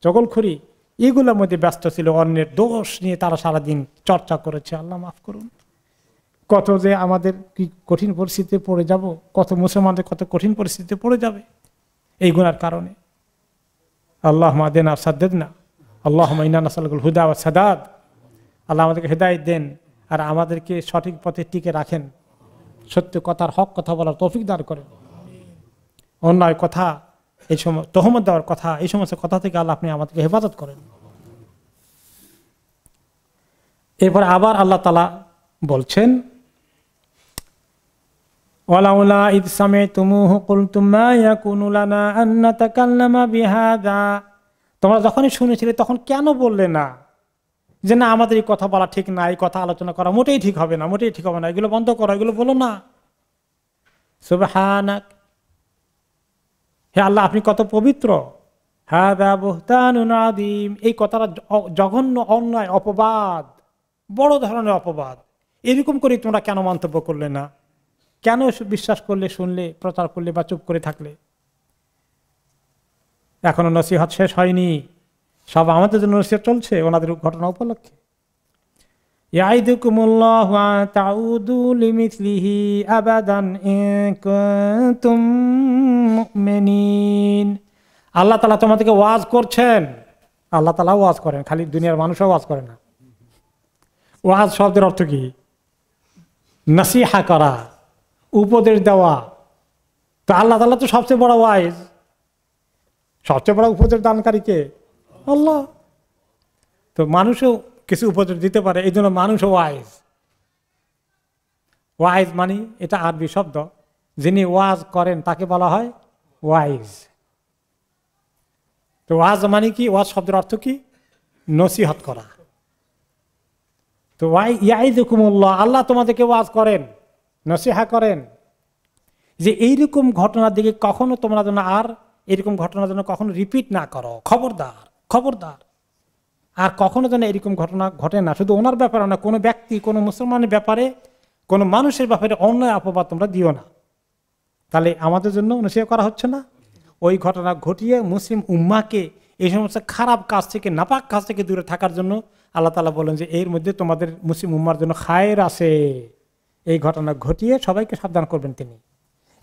চগলখড়ি, এগুলোর মধ্যে ব্যস্ত ছিল। অন্যের দোষ নিয়ে তারা সারাদিন চর্চা করেছে। আল্লাহ মাফ করুন। কত যে আমাদের কি কঠিন পরিস্থিতিতে পড়ে যাব, কত মুসলমানদের কত কঠিন পরিস্থিতিতে পড়ে যাবে এই গুনার কারণে। আল্লাহুম্মা আহদিনা সাদ্দিদনা, আল্লাহুম্মা ইন্না নাসআলুকাল হুদা ওয়াস সাদাদ। আল্লাহ আমাদেরকে হেদায়েত দেন আর আমাদেরকে সঠিক পথে টিকে রাখেন, সত্য কথার, হক কথা বলার তৌফিক দান করেন। অন্যায় কথা, এই সময় তহমত দেওয়ার কথা, এই সমস্ত কথা থেকে আল্লাহ আপনি আমাদেরকে হেফাজত করেন। এরপর আবার আল্লাহ তাআলা বলছেন, ওয়ালাউলা ইয সামি'তুমূহু কুলতুম মা ইয়াকুনু লানা আন নাতাকাল্লামা বিহাযা। তোমরা যখনই শুনেছিলে তখন কেন বললে না যে না, আমাদের এই কথা বলা ঠিক না, এই কথা আলোচনা করা মোটেই ঠিক হবে না, মোটেই ঠিক হবে না, এগুলো বন্ধ করো, এগুলো বলো না। সুবহানাক, হে আল্লাহ আপনি কত পবিত্র। হাযা বুহতানুন আযীম, এই কথাটা জঘন্য, অন্যায়, অপবাদ, বড় ধরনের অপবাদ। এরকম করে তোমরা কেন মন্তব্য করলে না? কেন বিশ্বাস করলে, শুনলে, প্রচার করলে বা চুপ করে থাকলে? এখনো নসিহত শেষ হয়নি। সব আমাদের জন্য নসিহত চলছে ওনাদের ঘটনা উপলক্ষে। ইয়াইদুকুমুল্লাহু আন তাউদু লিমিসলিহি আবাদান ইন কুনতুম মুমিনিন। আল্লাহ তাআলা তোমাদেরকে ওয়াজ করছেন, আল্লাহ তাআলা ওয়াজ করেন, খালি দুনিয়ার মানুষও ওয়াজ করে না। ওয়াজ শব্দের অর্থ কি? নসিহা করা, উপদেশ দেওয়া। তো আল্লাহ তাআলা তো সবচেয়ে বড় ওয়াইজ, সবচেয়ে বড় উপদেশ দানকারী কে? আল্লাহ। তো মানুষও কিছু উপদেশ দিতে পারে, এই জন্য মানুষও ওয়াইজ। ওয়াইজ মানে এটা আরবি শব্দ, যিনি ওয়াজ করেন তাকে বলা হয় ওয়াইজ। তো ওয়াজ মানে কি? ওয়াজ শব্দের অর্থ কি? নসিহত করা। তো ইয়াইদুকুমুল্লাহ, আল্লাহ তোমাদেরকে ওয়াজ করেন, নসিহা করেন যে এইরকম ঘটনার দিকে কখনো তোমরা যেন আর এরকম ঘটনা যেন কখনো রিপিট না করো। খবরদার, খবরদার। আর কখনো যেন এরকম ঘটনা ঘটে না। শুধু ওনার ব্যাপারে না, কোনো ব্যক্তি, কোনো মুসলমানের ব্যাপারে, কোনো মানুষের ব্যাপারে অন্যায় অপবাদ তোমরা দিও না। তাহলে আমাদের জন্য নসিহত করা হচ্ছে না? ওই ঘটনা ঘটিয়ে মুসলিম উম্মাহকে এই সমস্ত খারাপ কাজ থেকে, নাপাক কাজ থেকে দূরে থাকার জন্য আল্লাহ তাআলা বলেন যে এর মধ্যে তোমাদের মুসলিম উম্মার জন্য খায়ের আছে। এই ঘটনা ঘটিয়ে সবাইকে সাবধান করবেন তিনি।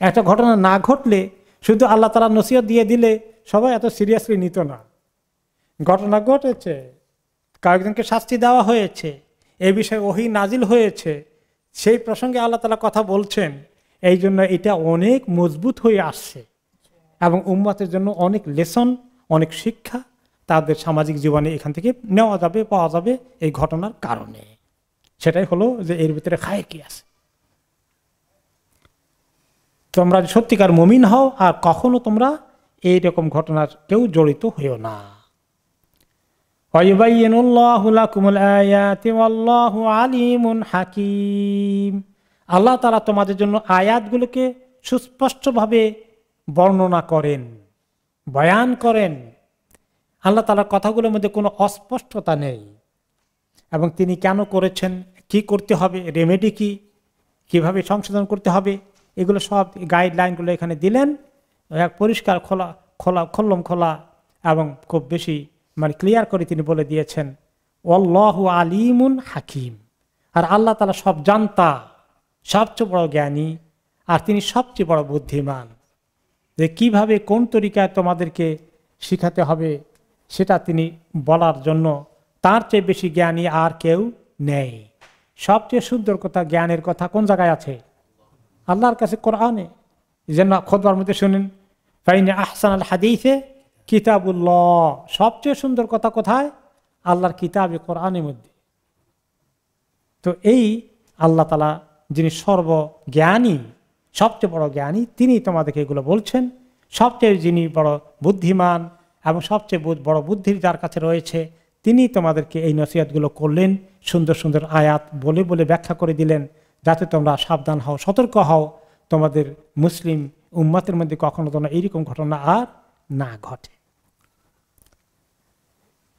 একটা ঘটনা না ঘটলে শুধু আল্লাহ তাআলা নসিহত দিয়ে দিলে সবাই এত সিরিয়াসলি নিত না। ঘটনা ঘটেছে, কয়েকজনকে শাস্তি দেওয়া হয়েছে, এই বিষয়ে ওহী নাজিল হয়েছে, সেই প্রসঙ্গে আল্লাহ তাআলা কথা বলছেন, এই জন্য এটা অনেক মজবুত হয়ে আসছে এবং উম্মতের জন্য অনেক লেসন, অনেক শিক্ষা তাদের সামাজিক জীবনে এখান থেকে নেওয়া যাবে, পাওয়া যাবে এই ঘটনার কারণে। সেটাই হলো যে এর ভিতরে খায়ের কি আছে। তোমরা সত্যিকার মুমিন হও আর কখনো তোমরা এইরকম ঘটনার কেউ জড়িত হইও না। ওয়ায়ুবাইয়িনুল্লাহু লাকুমুল আয়াতি ওয়াল্লাহু আলিমুন হাকীম। আল্লাহ তাআলা তোমাদের জন্য আয়াতগুলোকে সুস্পষ্টভাবে বর্ণনা করেন, বয়ান করেন। আল্লাহ তাআলার কথাগুলোর মধ্যে কোনো অস্পষ্টতা নেই এবং তিনি কেন করেছেন, কি করতে হবে, রেমেডি কি, কিভাবে সংশোধন করতে হবে, এগুলো সব গাইডলাইনগুলো এখানে দিলেন। এক পরিষ্কার খোল্লম খোলা এবং খুব বেশি মানে ক্লিয়ার করে তিনি বলে দিয়েছেন আল্লাহু আলিমুন হাকিম। আর আল্লাহ তাআলা সব জানতা, সবচেয়ে বড় জ্ঞানী, আর তিনি সবচেয়ে বড় বুদ্ধিমান। যে কিভাবে কোন তরিকায় তোমাদেরকে শিখাতে হবে সেটা তিনি বলার জন্য তার চেয়ে বেশি জ্ঞানী আর কেউ নেই। সবচেয়ে সুন্দর কথা, জ্ঞানের কথা কোন জায়গায় আছে? আল্লাহর কাছে, কোরআনে। যেন খুতবার মধ্যে শুনেন, ফাইনে আহসানাল হাদিসে কিতাবুল্লাহ। সবচেয়ে সুন্দর কথা কোথায়? আল্লাহর কিতাবে, কোরআনের মধ্যে। তো এই আল্লাহ তাআলা যিনি সর্বজ্ঞানী, সবচেয়ে বড় জ্ঞানী, তিনি তোমাদেরকে এগুলো বলছেন। সবচেয়ে যিনি বড় বুদ্ধিমান এবং সবচেয়ে বড় বুদ্ধির যার কাছে রয়েছে, তিনি তোমাদেরকে এই নসিহতগুলো করলেন, সুন্দর সুন্দর আয়াত বলে বলে ব্যাখ্যা করে দিলেন, যাতে তোমরা সাবধান হও, সতর্ক হও, তোমাদের মুসলিম উম্মতের মধ্যে কখনো তোমরা এইরকম ঘটনা আর না ঘটে।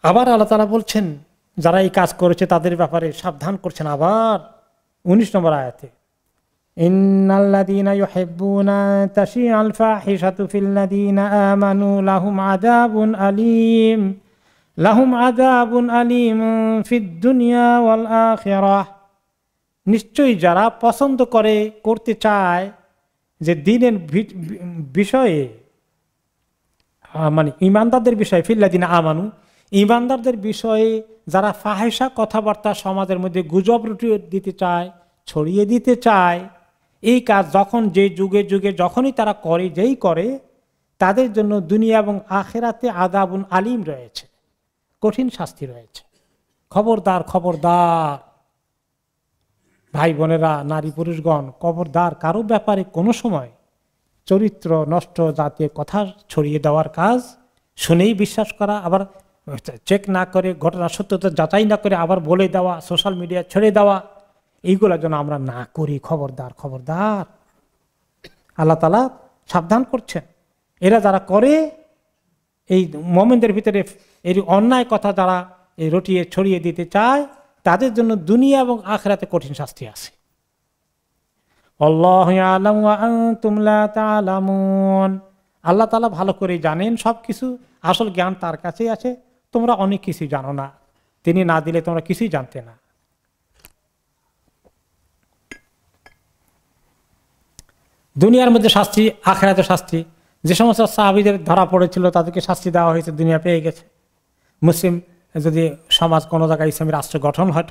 আবার আল্লাহ তাআলা বলছেন যারা এই কাজ করেছে তাদের ব্যাপারে সাবধান করছেন। আবার 19 নম্বর আয়াতে, ইন্নাল্লাযীনা ইউহিব্বুনা তাশিআল ফাহিশাতু ফিল্লাযীনা আমানু লাহুম আযাবুন আলীম ফিদ দুনিয়া ওয়াল আখিরাহ। নিশ্চয়ই যারা পছন্দ করতে চায় যে দ্বীনের বিষয়ে, মানে ঈমানদারদের বিষয়ে, ফিল্লাযীনা আমানু, ঈমানদারদের বিষয়ে যারা ফাহিশা কথাবার্তা সমাজের মধ্যে গুজব রটিয়ে দিতে চায়, ছড়িয়ে দিতে চায়, এই কাজ যখন যে যুগে যুগে যখনই তারা করে, যেই করে, তাদের জন্য দুনিয়া এবং আখিরাতে আযাবুন আলীম রয়েছে, কঠিন শাস্তি রয়েছে। খবরদার, খবরদার ভাই বোনেরা, নারী পুরুষগণ, খবরদার কারো ব্যাপারে কোনো সময় চরিত্র নষ্ট জাতীয় কথা ছড়িয়ে দেওয়ার কাজ শুনেই বিশ্বাস করা, আবার চেক না করে, ঘটনা সত্যতা যাচাই না করে আবার বলে দেওয়া, সোশ্যাল মিডিয়া ছেড়ে দেওয়া, এইগুলো যেন আমরা না করি। খবরদার, খবরদার। আল্লাহ তাআলা সাবধান করছেন। এরা যারা করে, এই মুমিনদের ভিতরে এই অন্যায় কথা যারা রটিয়ে ছড়িয়ে দিতে চায়, তাদের জন্য দুনিয়া এবং আখিরাতে কঠিন শাস্তি আছে। আল্লাহু ইয়ালামু ওয়া আনতুম লা তা'লামুন। আল্লাহ তাআলা ভালো করে জানেন সবকিছু, আসল জ্ঞান তার কাছেই আছে, তোমরা অনেক কিছু জানো না, তিনি না দিলে তোমরা কিছুই জানতে না। দুনিয়ার মধ্যে শাস্তি, আখিরাতে শাস্তি। যে সমস্ত সাহাবীদের ধরা পড়েছিল তাদেরকে শাস্তি দেওয়া হয়েছে, দুনিয়া পেয়ে গেছে। মুসলিম যদি সমাজ কোনো জায়গায় ইসলামী রাষ্ট্র গঠন হয়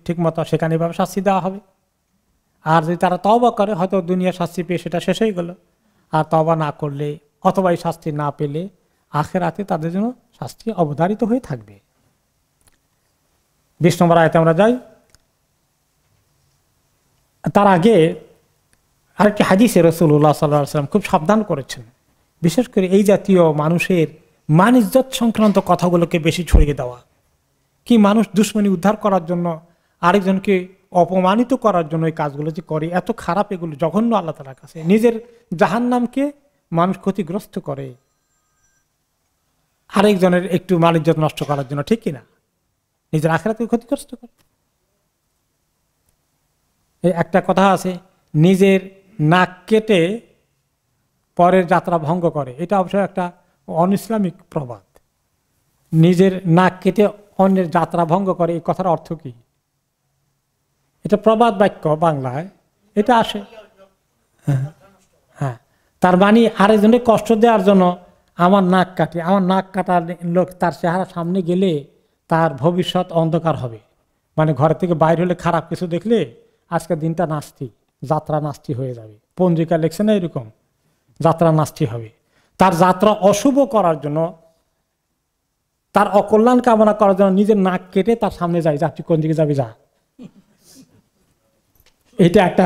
ঠিক মতো, সেখানে এভাবে শাস্তি দেওয়া হবে। আর যদি তারা তওবা করে, হয়তো দুনিয়ার শাস্তি পেয়ে সেটা শেষ হয়ে গেল। আর তওবা না করলে অথবা এই শাস্তি না পেলে আখিরাতে তাদের জন্য শাস্তি অবধারিত হয়ে থাকবে। 20 নম্বর আয়াতে আমরা যাই। তার আগে আরেকটি হাদিসে রাসূলুল্লাহ সাল্লাল্লাহু আলাইহি ওয়াসাল্লাম খুব সাবধান করেছেন, বিশেষ করে এই জাতীয় মানুষের মান ইজ্জত সংক্রান্ত কথাগুলোকে বেশি ছড়িয়ে দেওয়া। কি মানুষ দুশ্মনী উদ্ধার করার জন্য, আরেকজনকে অপমানিত করার জন্য এই কাজগুলো যে করে, এত খারাপ, এগুলো জঘন্য আল্লাহ তাআলার কাছে। নিজের জাহান্নামকে মানুষ ক্ষতিগ্রস্ত করে আরেকজনের একটু মান ইজ্জত নষ্ট করার জন্য, ঠিক কিনা? নিজের আখিরাতকে ক্ষতিগ্রস্ত করে। এই একটা কথা আছে, নিজের নাক কেটে পরের যাত্রা ভঙ্গ করে, এটা অবশ্যই একটা অনইসলামিক প্রবাদ। নিজের নাক কেটে অন্যের যাত্রা ভঙ্গ করে, এই কথার অর্থ কি? এটা প্রবাদ বাক্য বাংলায়, এটা আসে। হ্যাঁ, তার মানে আরেকজনের কষ্ট দেওয়ার জন্য আমার নাক কাটে, আমার নাক কাটার লোক তার চেহারা সামনে গেলে তার ভবিষ্যৎ অন্ধকার হবে। মানে ঘর থেকে বাইরে হলে খারাপ কিছু দেখলে আজকের দিনটা নাস্তি, যাত্রা নাস্তি হয়ে যাবে। পঞ্জিকা লেখছে না এরকম, যাত্রা নাস্তি হবে। তার যাত্রা অশুভ করার জন্য, তার অকল্যাণ কামনা করার জন্য নিজের নাক কেটে তার সামনে যায়, যা তুই কোন দিকে যাবি যা। এটা একটা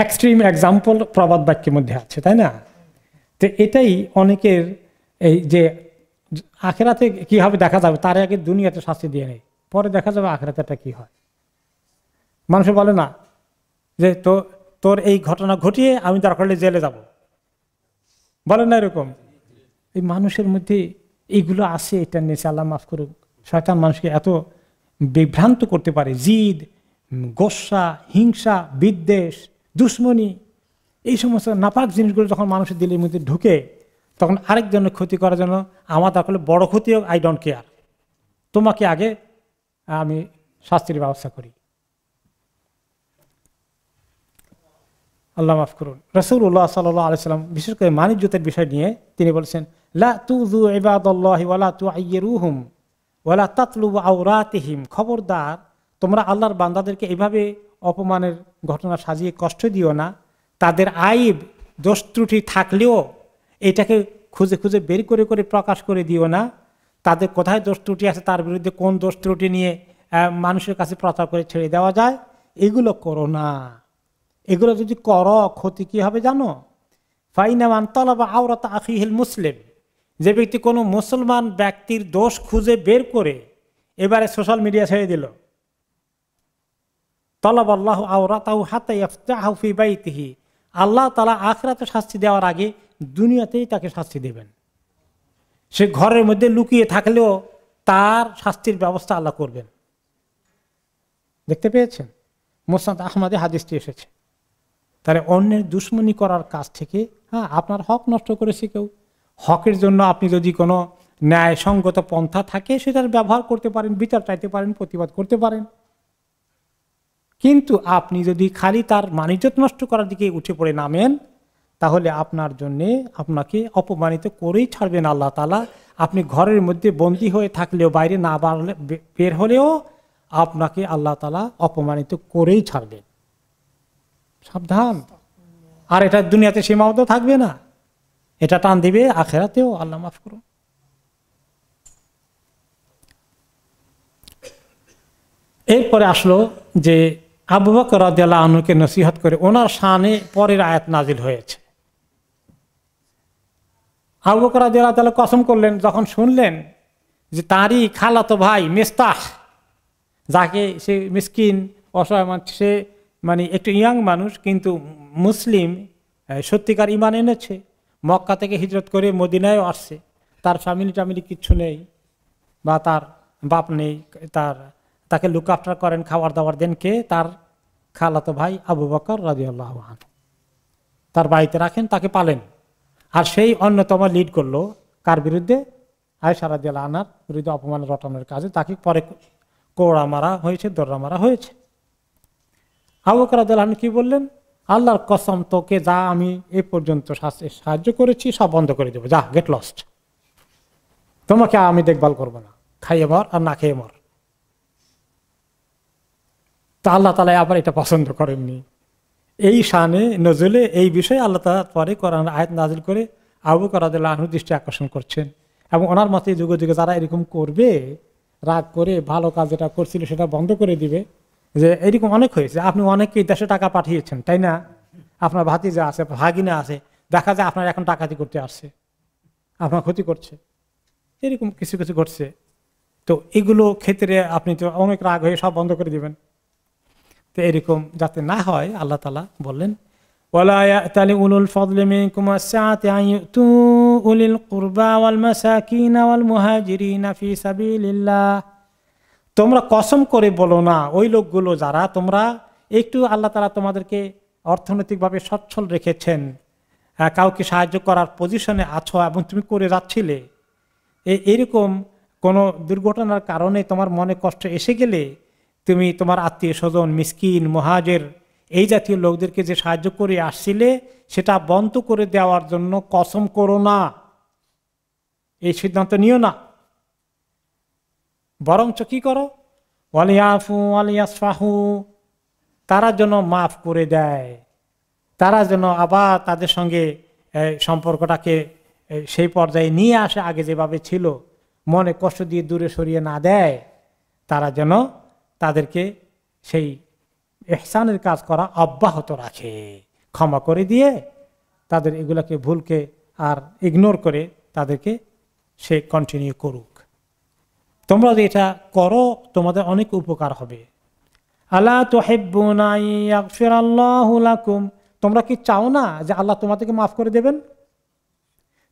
এক্সট্রিম এক্সাম্পল প্রবাদ বাক্যের মধ্যে আছে, তাই না? তো এটাই অনেকের, এই যে আখিরাতে কি হবে দেখা যাবে, তার আগে দুনিয়াতে শাস্তি দিয়ে নেই, পরে দেখা যাবে আখিরাতেটা কি হয়। মানুষ বলে না যে তোর এই ঘটনা ঘটিয়ে আমি দরকার হলে জেলে যাব, বলেন না এরকম? এই মানুষের মধ্যে এইগুলো আছে, এটা নিয়েছে, আল্লাহ মাফ করুক। শয়তান মানুষকে এত বিভ্রান্ত করতে পারে, জিদ, গোসা, হিংসা, বিদ্বেষ, দুশ্মনী, এই সমস্ত নাপাক জিনিসগুলো যখন মানুষের দিলের মধ্যে ঢুকে, তখন আরেকজনের ক্ষতি করার জন্য আমার দরকার হলে বড় ক্ষতি হোক, আই ডোন্ট কেয়ার, তোমাকে আগে আমি শাস্তির ব্যবস্থা করি। আল্লাহ মাফ করুন। রাসূলুল্লাহ সাল্লাল্লাহু আলাইহি ওয়াসাল্লাম বিশেষ করে মানিজ্যতের বিষয় নিয়ে তিনি বলেছেন, লা তুযু ইবাদাল্লাহি ওয়ালা তুআইয়িরুহুম ওয়ালা তাতলুবু আওরাতিহিম, খবরদার তোমরা আল্লাহর বান্দাদেরকে এভাবে অপমানের ঘটনা সাজিয়ে কষ্ট দিও না। তাদের আইব দোষ ত্রুটি থাকলেও এটাকে খুঁজে খুঁজে বের করে করে প্রকাশ করে দিও না। তাদের কোথায় দোষ ত্রুটি আছে, তার বিরুদ্ধে কোন দোষ ত্রুটি নিয়ে মানুষের কাছে প্রচার করে ছেড়ে দেওয়া যায়, এগুলো করো না। এগুলো যদি করো ক্ষতি কি হবে জানো? ফাইনা মান তালাবা আওরাত আখিহিল মুসলিম, যে ব্যক্তি কোনো মুসলমান ব্যক্তির দোষ খুঁজে বের করে এবারে সোশ্যাল মিডিয়া ছেড়ে দিল, তালাবাল্লাহু আওরাতাহু হাত্তা ইয়াফতাহু ফি বাইতিহি, আল্লাহ তাআলা আখিরাতে শাস্তি দেওয়ার আগে দুনিয়াতেই তাকে শাস্তি দেবেন। সে ঘরের মধ্যে লুকিয়ে থাকলেও তার শাস্তির ব্যবস্থা আল্লাহ করবেন। দেখতে পেয়েছেন? মুসনাদ আহমদে হাদিসটি এসেছে। তাহলে অন্যের দুশ্মনী করার কাজ থেকে, হ্যাঁ, আপনার হক নষ্ট করেছে কেউ, হকের জন্য আপনি যদি কোনো ন্যায়সঙ্গত পন্থা থাকে সেটার ব্যবহার করতে পারেন, বিচার চাইতে পারেন, প্রতিবাদ করতে পারেন। কিন্তু আপনি যদি খালি তার মানিজ্যত নষ্ট করার দিকে উঠে পড়ে নামেন, তাহলে আপনার জন্যে আপনাকে অপমানিত করেই ছাড়বেন আল্লাহ তাআলা। আপনি ঘরের মধ্যে বন্দী হয়ে থাকলেও, বাইরে না বের হলেও আপনাকে আল্লাহ তাআলা অপমানিত করেই ছাড়বেন। সাবধান। আর এটা দুনিয়াতে সীমাবদ্ধ থাকবে না, এটা টান দিবে আখিরাতেও। আল্লাহ মাফ করুন। এরপরে আসলো যে আবু বকর রাদিয়াল্লাহু আনহুকে নসিহত করে ওনার শানে পরের আয়াত নাজিল হয়েছে। আবু বকর রাদিয়াল্লাহু তাআলা কসম করলেন যখন শুনলেন যে তারই খালাতো ভাই মিস্তাহ, যাকে সে মিসকিন অসহায় মানুষ, সে মানে একটু ইয়াং মানুষ কিন্তু মুসলিম, সত্যিকার ঈমান এনেছে, মক্কা থেকে হিজরত করে মদিনায় আসছে, তার ফ্যামিলি টামিলি কিচ্ছু নেই, বা তার বাপ নেই, তাকে লুক আফটার করেন, খাবার দাবার দেন কে? তার খালাতো ভাই আবু বকর রাদিয়াল্লাহু আনহু। তার বাড়িতে রাখেন, তাকে পালেন। আর সেই অন্যতম লিড করলো কার বিরুদ্ধে? আয়েশা রাদিয়াল্লাহু আনহার বিরুদ্ধে অপমান রটানোর কাজে তাকে পরে কোড়া মারা হয়েছে, দররা মারা হয়েছে। আবু বকর রাদিয়াল্লাহু আনহু কি বললেন, আল্লাহর কসম তোকে যা আমি এই পর্যন্ত সাহায্য করেছি সব বন্ধ করে দেবো, যা গেট লস্ট, তোমাকে আমি দেখভাল করবো না, খাইয়ে মর আর না খেয়ে মর। তো আল্লাহ তাআলা আবার এটা পছন্দ করেননি। এই শানে নজরুলে এই বিষয়ে আল্লাহ তাআলা পরে কোরআন আয়াত নাযিল করে আবু বকর রাদিয়াল্লাহু আনহু দৃষ্টি আকর্ষণ করছেন, এবং ওনার মতে যুগে যুগে যারা এরকম করবে, রাগ করে ভালো কাজ যেটা করছিল সেটা বন্ধ করে দিবে, যে এরকম অনেক হয়েছে। আপনি অনেককে দেশে টাকা পাঠিয়েছেন, তাই না? আপনার ভাতিজা আছে, ভাগিনা আছে, দেখা যায় আপনার এখন ডাকাতি করতে আসছে, আপনার ক্ষতি করছে, এরকম কিছু কিছু ঘটছে। তো এগুলো ক্ষেত্রে আপনি তো অনেক রাগ হয়ে সব বন্ধ করে দিবেন। তো এরকম যাতে না হয় আল্লাহ তাআলা বললেন, ওয়ালা ইয়াতালি উলুল ফাদলি মিনকুম ওয়াসআতি আন ইউতু উলিল কুরবা ওয়াল মাসাকিন ওয়াল মুহাজিরিন ফি সাবিলিল্লাহ। তোমরা কসম করে বলো না ওই লোকগুলো যারা, তোমরা একটু আল্লাহ তাআলা তোমাদেরকে অর্থনৈতিকভাবে সচ্ছল রেখেছেন, কাউকে সাহায্য করার পজিশনে আছো এবং তুমি করে যাচ্ছিলে, এরকম কোনো দুর্ঘটনার কারণে তোমার মনে কষ্ট এসে গেলে তুমি তোমার আত্মীয় স্বজন, মিসকিন, মুহাজির এই জাতীয় লোকদেরকে যে সাহায্য করে আসছিলে সেটা বন্ধ করে দেওয়ার জন্য কসম করো না, এই সিদ্ধান্ত নিও না। বরঞ্চ কি করো, ওয়ালিয়াফু ওয়ালিয়াসফাহু, তারা যেন মাফ করে দেয়, তারা যেন আবার তাদের সঙ্গে সম্পর্কটাকে সেই পর্যায়ে নিয়ে আসে, আগে যেভাবে ছিল, মনে কষ্ট দিয়ে দূরে সরিয়ে না দেয়, তারা যেন তাদেরকে সেই ইহসানের কাজ করা অব্যাহত রাখে, ক্ষমা করে দিয়ে তাদের এগুলাকে ভুলকে আর ইগনোর করে তাদেরকে সে কন্টিনিউ করুক। তোমরা যদি এটা করো তোমাদের অনেক উপকার হবে। আলা তুহিব্বুনা ইয়াগফিরাল্লাহু লাকুম, তোমরা কি চাও না যে আল্লাহ তোমাদেরকে মাফ করে দেবেন?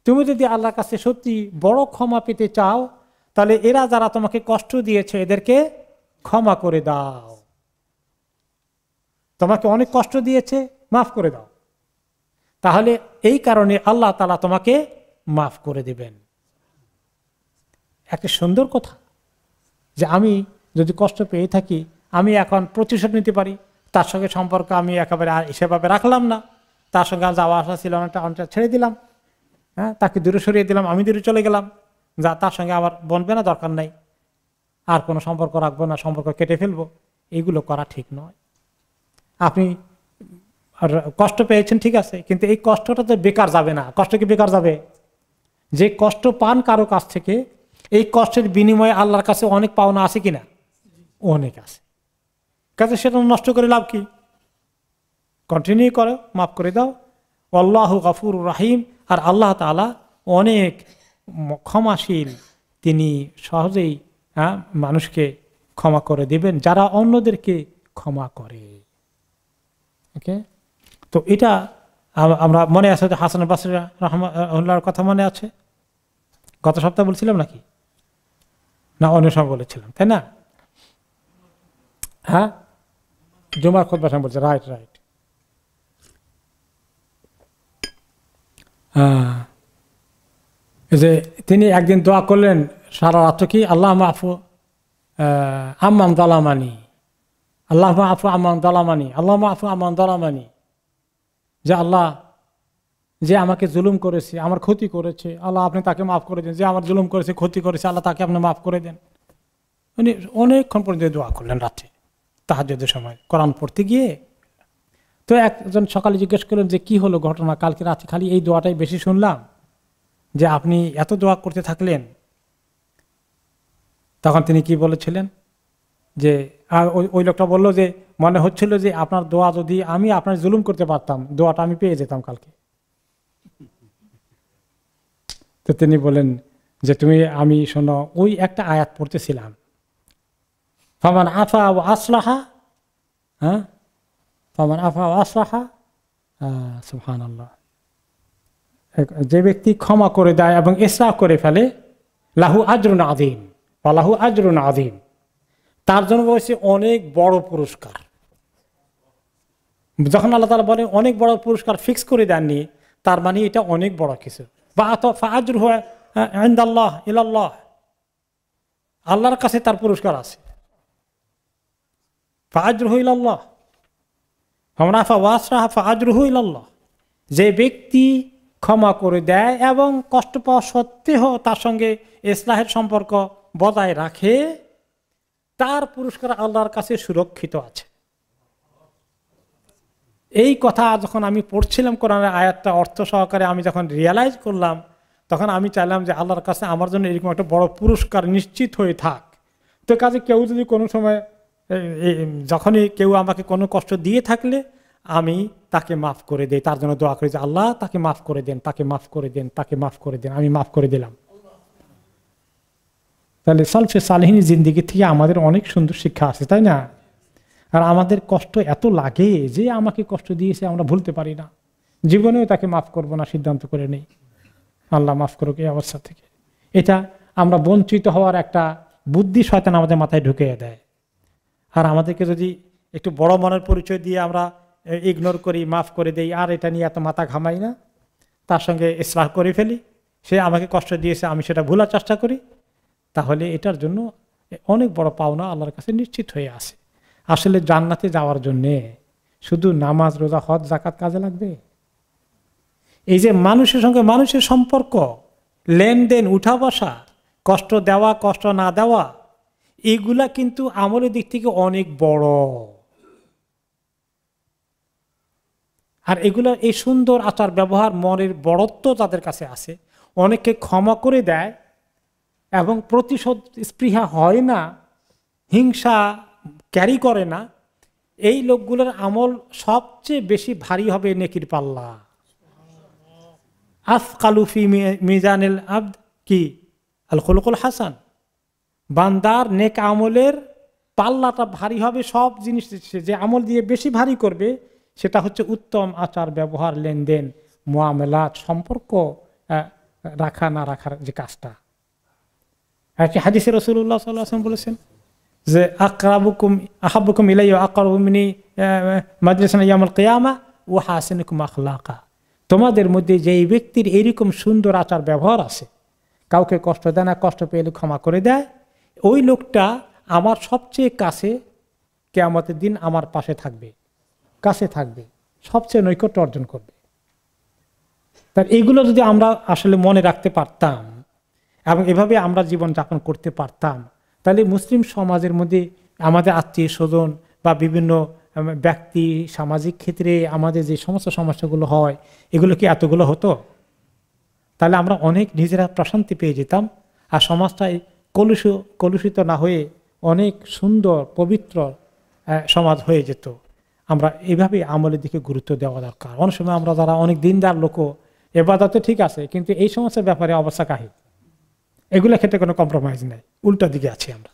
তুমি যদি আল্লাহর কাছে সত্যি বড় ক্ষমা পেতে চাও, তাহলে এরা যারা তোমাকে কষ্ট দিয়েছে এদেরকে ক্ষমা করে দাও। তোমাকে অনেক কষ্ট দিয়েছে, মাফ করে দাও, তাহলে এই কারণে আল্লাহ তাআলা তোমাকে মাফ করে দেবেন। একটা সুন্দর কথা যে আমি যদি কষ্ট পেয়ে থাকি, আমি এখন প্রতিশোধ নিতে পারি, তার সঙ্গে সম্পর্ক আমি একেবারে সেভাবে রাখলাম না, তার সঙ্গে যাওয়া আসা ছিল অনেকটা ছেড়ে দিলাম, হ্যাঁ, তাকে দূরে সরিয়ে দিলাম, আমি দূরে চলে গেলাম, যা তার সঙ্গে আবার বনবে না, দরকার নাই, আর কোনো সম্পর্ক রাখবো না, সম্পর্ক কেটে ফেলবো, এইগুলো করা ঠিক নয়। আপনি কষ্ট পেয়েছেন ঠিক আছে, কিন্তু এই কষ্টটা তো বেকার যাবে না। কষ্ট কি বেকার যাবে? যে কষ্ট পান কারো কাছ থেকে, এই কষ্টের বিনিময়ে আল্লাহর কাছে অনেক পাওনা আছে কিনা? অনেক আছে। কাজে সেটা নষ্ট করে লাভ কি? কন্টিনিউ করো, মাফ করে দাও। আল্লাহু গফুরুর রহিম, আর আল্লাহ তাআলা অনেক ক্ষমাশীল, তিনি সহজেই মানুষকে ক্ষমা করে দিবেন যারা অন্যদেরকে ক্ষমা করে। ওকে, তো এটা আমরা মনে আছে যে হাসান বসরি রাহমাহুল্লাহর কথা মনে আছে? গত সপ্তাহে বলছিলাম নাকি না অন্য সময় বলেছিলাম, তাই না? হ্যাঁ, জুমার খুতবা সময় বলছে, রাইট রাইট। যে তিনি একদিন দোয়া করলেন সারা রাত্র, কি আল্লাহ মাফু আম্মান দালামানি, আল্লাহ মাফু আম্মান দালামানি, আল্লাহ মাফু আম্মান দালামানি, যে আল্লাহ যে আমাকে জুলুম করেছে, আমার ক্ষতি করেছে, আল্লাহ আপনি তাকে মাফ করে দেন, যে আমার জুলুম করেছে, ক্ষতি করেছে, আল্লাহ তাকে আপনি মাফ করে দেন। উনি অনেকক্ষণ পর্যন্ত দোয়া করলেন রাত্রে তাহাজ্জুদের সময় কোরআন পড়তে গিয়ে। তো একজন সকালে জিজ্ঞেস করলেন যে কি হলো ঘটনা, কালকে রাতে খালি এই দোয়াটাই বেশি শুনলাম, যে আপনি এত দোয়া করতে থাকলেন। তখন তিনি কি বলেছিলেন, যে ওই লোকটা বলল যে মনে হচ্ছিল যে আপনার দোয়া যদি আমি আপনার জুলুম করতে পারতাম, দোয়াটা আমি পেয়ে যেতাম কালকে। তো তিনি বলেন যে আমি শোনো, ওই একটা আয়াত পড়তেছিলাম, ফামান আফা ও আসলাহা, হ্যাঁ, ফামান আফা ও আসলাহা, সুবহানাল্লাহ, যে ব্যক্তি ক্ষমা করে দেয় এবং ইসরাফ করে ফেলে, লাহু আজরুন আযীম, লাহু আজরুন আযীম, তার জন্য বলছে অনেক বড় পুরস্কার। যখন আল্লাহ তাআলা বলে অনেক বড় পুরস্কার ফিক্স করে দেননি, তার মানে এটা অনেক বড় কিছু। বা আজরুহু ইনদাল্লাহ ইলাল্লাহ, আল্লাহর কাছে তার পুরস্কার আছে। ফাআজরুহু ইলাল্লাহ, হামরাফা ওয়াসরাহা ফাআজরুহু ইলাল্লাহ। যে ব্যক্তি ক্ষমা করে দেয় এবং কষ্ট পাওয়া সত্ত্বেও তার সঙ্গে ইসলাহের সম্পর্ক বজায় রাখে, তার পুরস্কার আল্লাহর কাছে সুরক্ষিত আছে। এই কথা যখন আমি পড়ছিলাম কোরআনের আয়াতটা অর্থ সহকারে, আমি যখন রিয়ালাইজ করলাম, তখন আমি চাইলাম যে আল্লাহর কাছে আমার জন্য এরকম একটা বড় পুরস্কার নিশ্চিত হয়ে থাক। তো কাজে কেউ যদি কোনো সময় যখনই কেউ আমাকে কোনো কষ্ট দিয়ে থাকলে আমি তাকে মাফ করে দিই, তার জন্য দোয়া করি যে আল্লাহ তাকে মাফ করে দেন, তাকে মাফ করে দেন, তাকে মাফ করে দেন, আমি মাফ করে দিলাম। তাহলে সালফে সালেহিন জিন্দিগি থেকে আমাদের অনেক সুন্দর শিক্ষা আছে, তাই না? আর আমাদের কষ্ট এত লাগে যে আমাকে কষ্ট দিয়েছে আমরা ভুলতে পারি না, জীবনেও তাকে মাফ করব না সিদ্ধান্ত করে নেই, আল্লাহ মাফ করুক এই অবস্থা থেকে। এটা আমরা বঞ্চিত হওয়ার একটা বুদ্ধি শয়তান আমাদের মাথায় ঢুকিয়ে দেয়। আর আমাদেরকে যদি একটু বড় মনের পরিচয় দিয়ে আমরা ইগনোর করি, মাফ করে দেই, আর এটা নিয়ে এত মাথা ঘামাই না, তার সঙ্গে ইসলাহ করে ফেলি, সে আমাকে কষ্ট দিয়েছে আমি সেটা ভুলার চেষ্টা করি, তাহলে এটার জন্য অনেক বড় পাওনা আল্লাহর কাছে নিশ্চিত হয়ে আসে। আসলে জান্নাতে যাওয়ার জন্যে শুধু নামাজ, রোজা, হজ, যাকাত কাজে লাগবে? এই যে মানুষের সঙ্গে মানুষের সম্পর্ক, লেনদেন, উঠা বসা, কষ্ট দেওয়া, কষ্ট না দেওয়া, এগুলা কিন্তু আমলের দিক থেকে অনেক বড়। আর এগুলো, এই সুন্দর আচার ব্যবহার, মনের বড়ত্ব যাদের কাছে আছে, অনেককে ক্ষমা করে দেয় এবং প্রতিশোধ স্পৃহা হয় না, হিংসা ক্যারি করে না, এই লোকগুলোর আমল সবচেয়ে বেশি ভারী হবে নেকির পাল্লা। আফকালু ফি মিজানিল আবদ কি আল খুলুকুল হাসান, বান্দার নেক আমলের পাল্লাটা ভারী হবে। সব জিনিস যে আমল দিয়ে বেশি ভারী করবে সেটা হচ্ছে উত্তম আচার ব্যবহার, লেনদেন, মুআমালাত, সম্পর্ক রাখা না রাখার যে কাজটা। হাদিসে রাসূলুল্লাহ সাল্লাল্লাহু আলাইহি ওয়াসাল্লাম বলেছেন যে আকরাবুকুম আহাব্বুকুম ইলাইয়া আকরাবু মিনি মাজলিসান ইয়াউমুল কিয়ামা ওয়া হাসিনুকুম আখলাকা। তোমাদের মধ্যে যেই ব্যক্তির এইরকম সুন্দর আচার ব্যবহার আছে, কাউকে কষ্ট দেয় না, কষ্ট পেলে ক্ষমা করে দেয়, ওই লোকটা আমার সবচেয়ে কাছে, কিয়ামতের দিন আমার পাশে থাকবে, কাছে থাকবে, সবচেয়ে নৈকট্য অর্জন করবে। তার এইগুলো যদি আমরা আসলে মনে রাখতে পারতাম এবং এভাবে আমরা জীবন যাপন করতে পারতাম, তাহলে মুসলিম সমাজের মধ্যে আমাদের আত্মীয় স্বজন বা বিভিন্ন ব্যক্তি, সামাজিক ক্ষেত্রে আমাদের যে সমস্ত সমস্যাগুলো হয়, এগুলো কি এতগুলো হতো? তাহলে আমরা অনেক নিজেরা প্রশান্তি পেয়ে যেতাম, আর সমাজটাই কলুষিত না হয়ে অনেক সুন্দর পবিত্র সমাজ হয়ে যেত। আমরা এভাবে আমলের দিকে গুরুত্ব দেওয়া দরকার। অনেক সময় আমরা যারা অনেক দিনদার লোক, এবাদতে ঠিক আছে, কিন্তু এই সমস্ত ব্যাপারে অবস্থা কাহিল, এগুলো ক্ষেত্রে কোনো কম্প্রোমাইজ নেই, উল্টা দিকে আছি আমরা।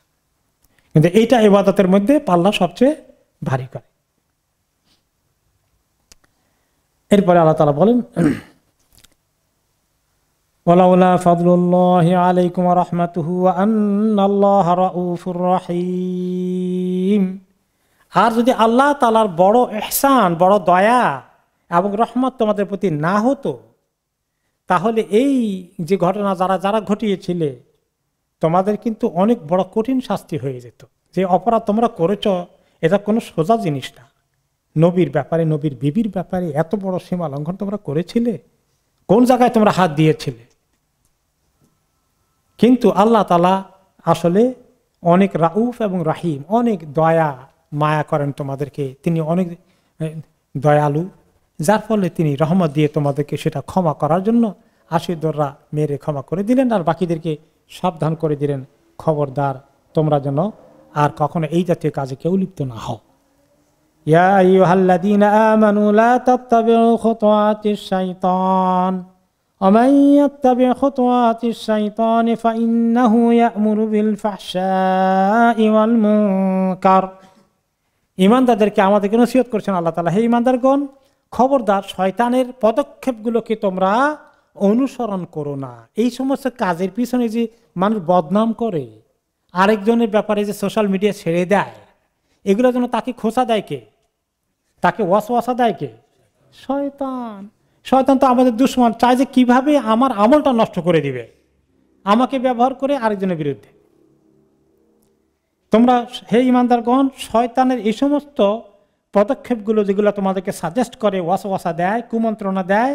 কিন্তু এইটা ইবাদতের মধ্যে পাল্লা সবচেয়ে ভারী করে। এরপরে আল্লাহ তাআলা বলেন, ওয়ালাউলা ফাদলুল্লাহি আলাইকুম ওয়া রাহমাতুহু ওয়া আন্নাল্লাহা রাউফুর রহিম। আর যদি আল্লাহ তাআলার বড় ইহসান, বড় দয়া এবং রহমত তোমাদের প্রতি না হতো, তাহলে এই যে ঘটনা যারা ঘটিয়েছিলে, তোমাদের কিন্তু অনেক বড় কঠিন শাস্তি হয়ে যেত। যে অপরাধ তোমরা করেছ, এটা কোনো সোজা জিনিস না। নবীর ব্যাপারে, নবীর বিবির ব্যাপারে এত বড় সীমা লঙ্ঘন তোমরা করেছিলে, কোন জায়গায় তোমরা হাত দিয়েছিলে? কিন্তু আল্লাহ তাআলা আসলে অনেক রাউফ এবং রাহিম, অনেক দয়া মায়া করেন তোমাদেরকে, তিনি অনেক দয়ালু, যার ফলে তিনি রহমত দিয়ে তোমাদেরকে সেটা ক্ষমা করার জন্য আশিদররা মেরে ক্ষমা করে দিলেন, আর বাকিদেরকে সাবধান করে দিলেন, খবরদার তোমরা যেন আর কখনো এই জাতীয় কাজে কেউ লিপ্ত না হও। ইয়া আইয়ুহাল্লাযীনা আমানু লা তাত্তাবিউ খুতুওয়াতিশ শাইতান ওয়া মান ইয়াত্তাবি' খুতুওয়াতিশ শাইতানি ফাইন্নাহু ইয়া'মুরু বিল ফাহশাই ওয়াল মুনকার। ঈমানদারদেরকে আমাদেরকে নসিহত করছেন আল্লাহ তাআলা, হে ঈমানদারগণ, খবরদার শয়তানের পদক্ষেপগুলোকে তোমরা অনুসরণ করো না। এই সমস্ত কাজের পিছনে যে মানুষ বদনাম করে, আরেকজনের ব্যাপারে যে সোশ্যাল মিডিয়া ছেড়ে দেয়, এগুলোর জন্য তাকে খোঁচা দেয় কে? তাকে ওয়াসওয়াসা দেয় কে? শয়তান। শয়তান তো আমাদের দুশমন, চায় যে কিভাবে আমার আমলটা নষ্ট করে দিবে। আমাকে ব্যবহার করে আরেকজনের বিরুদ্ধে। তোমরা হে ঈমানদারগণ, শয়তানের এই সমস্ত পদক্ষেপগুলো যেগুলো তোমাদেরকে সাজেস্ট করে, ওয়াসওয়াসা দেয়, কুমন্ত্রণা দেয়,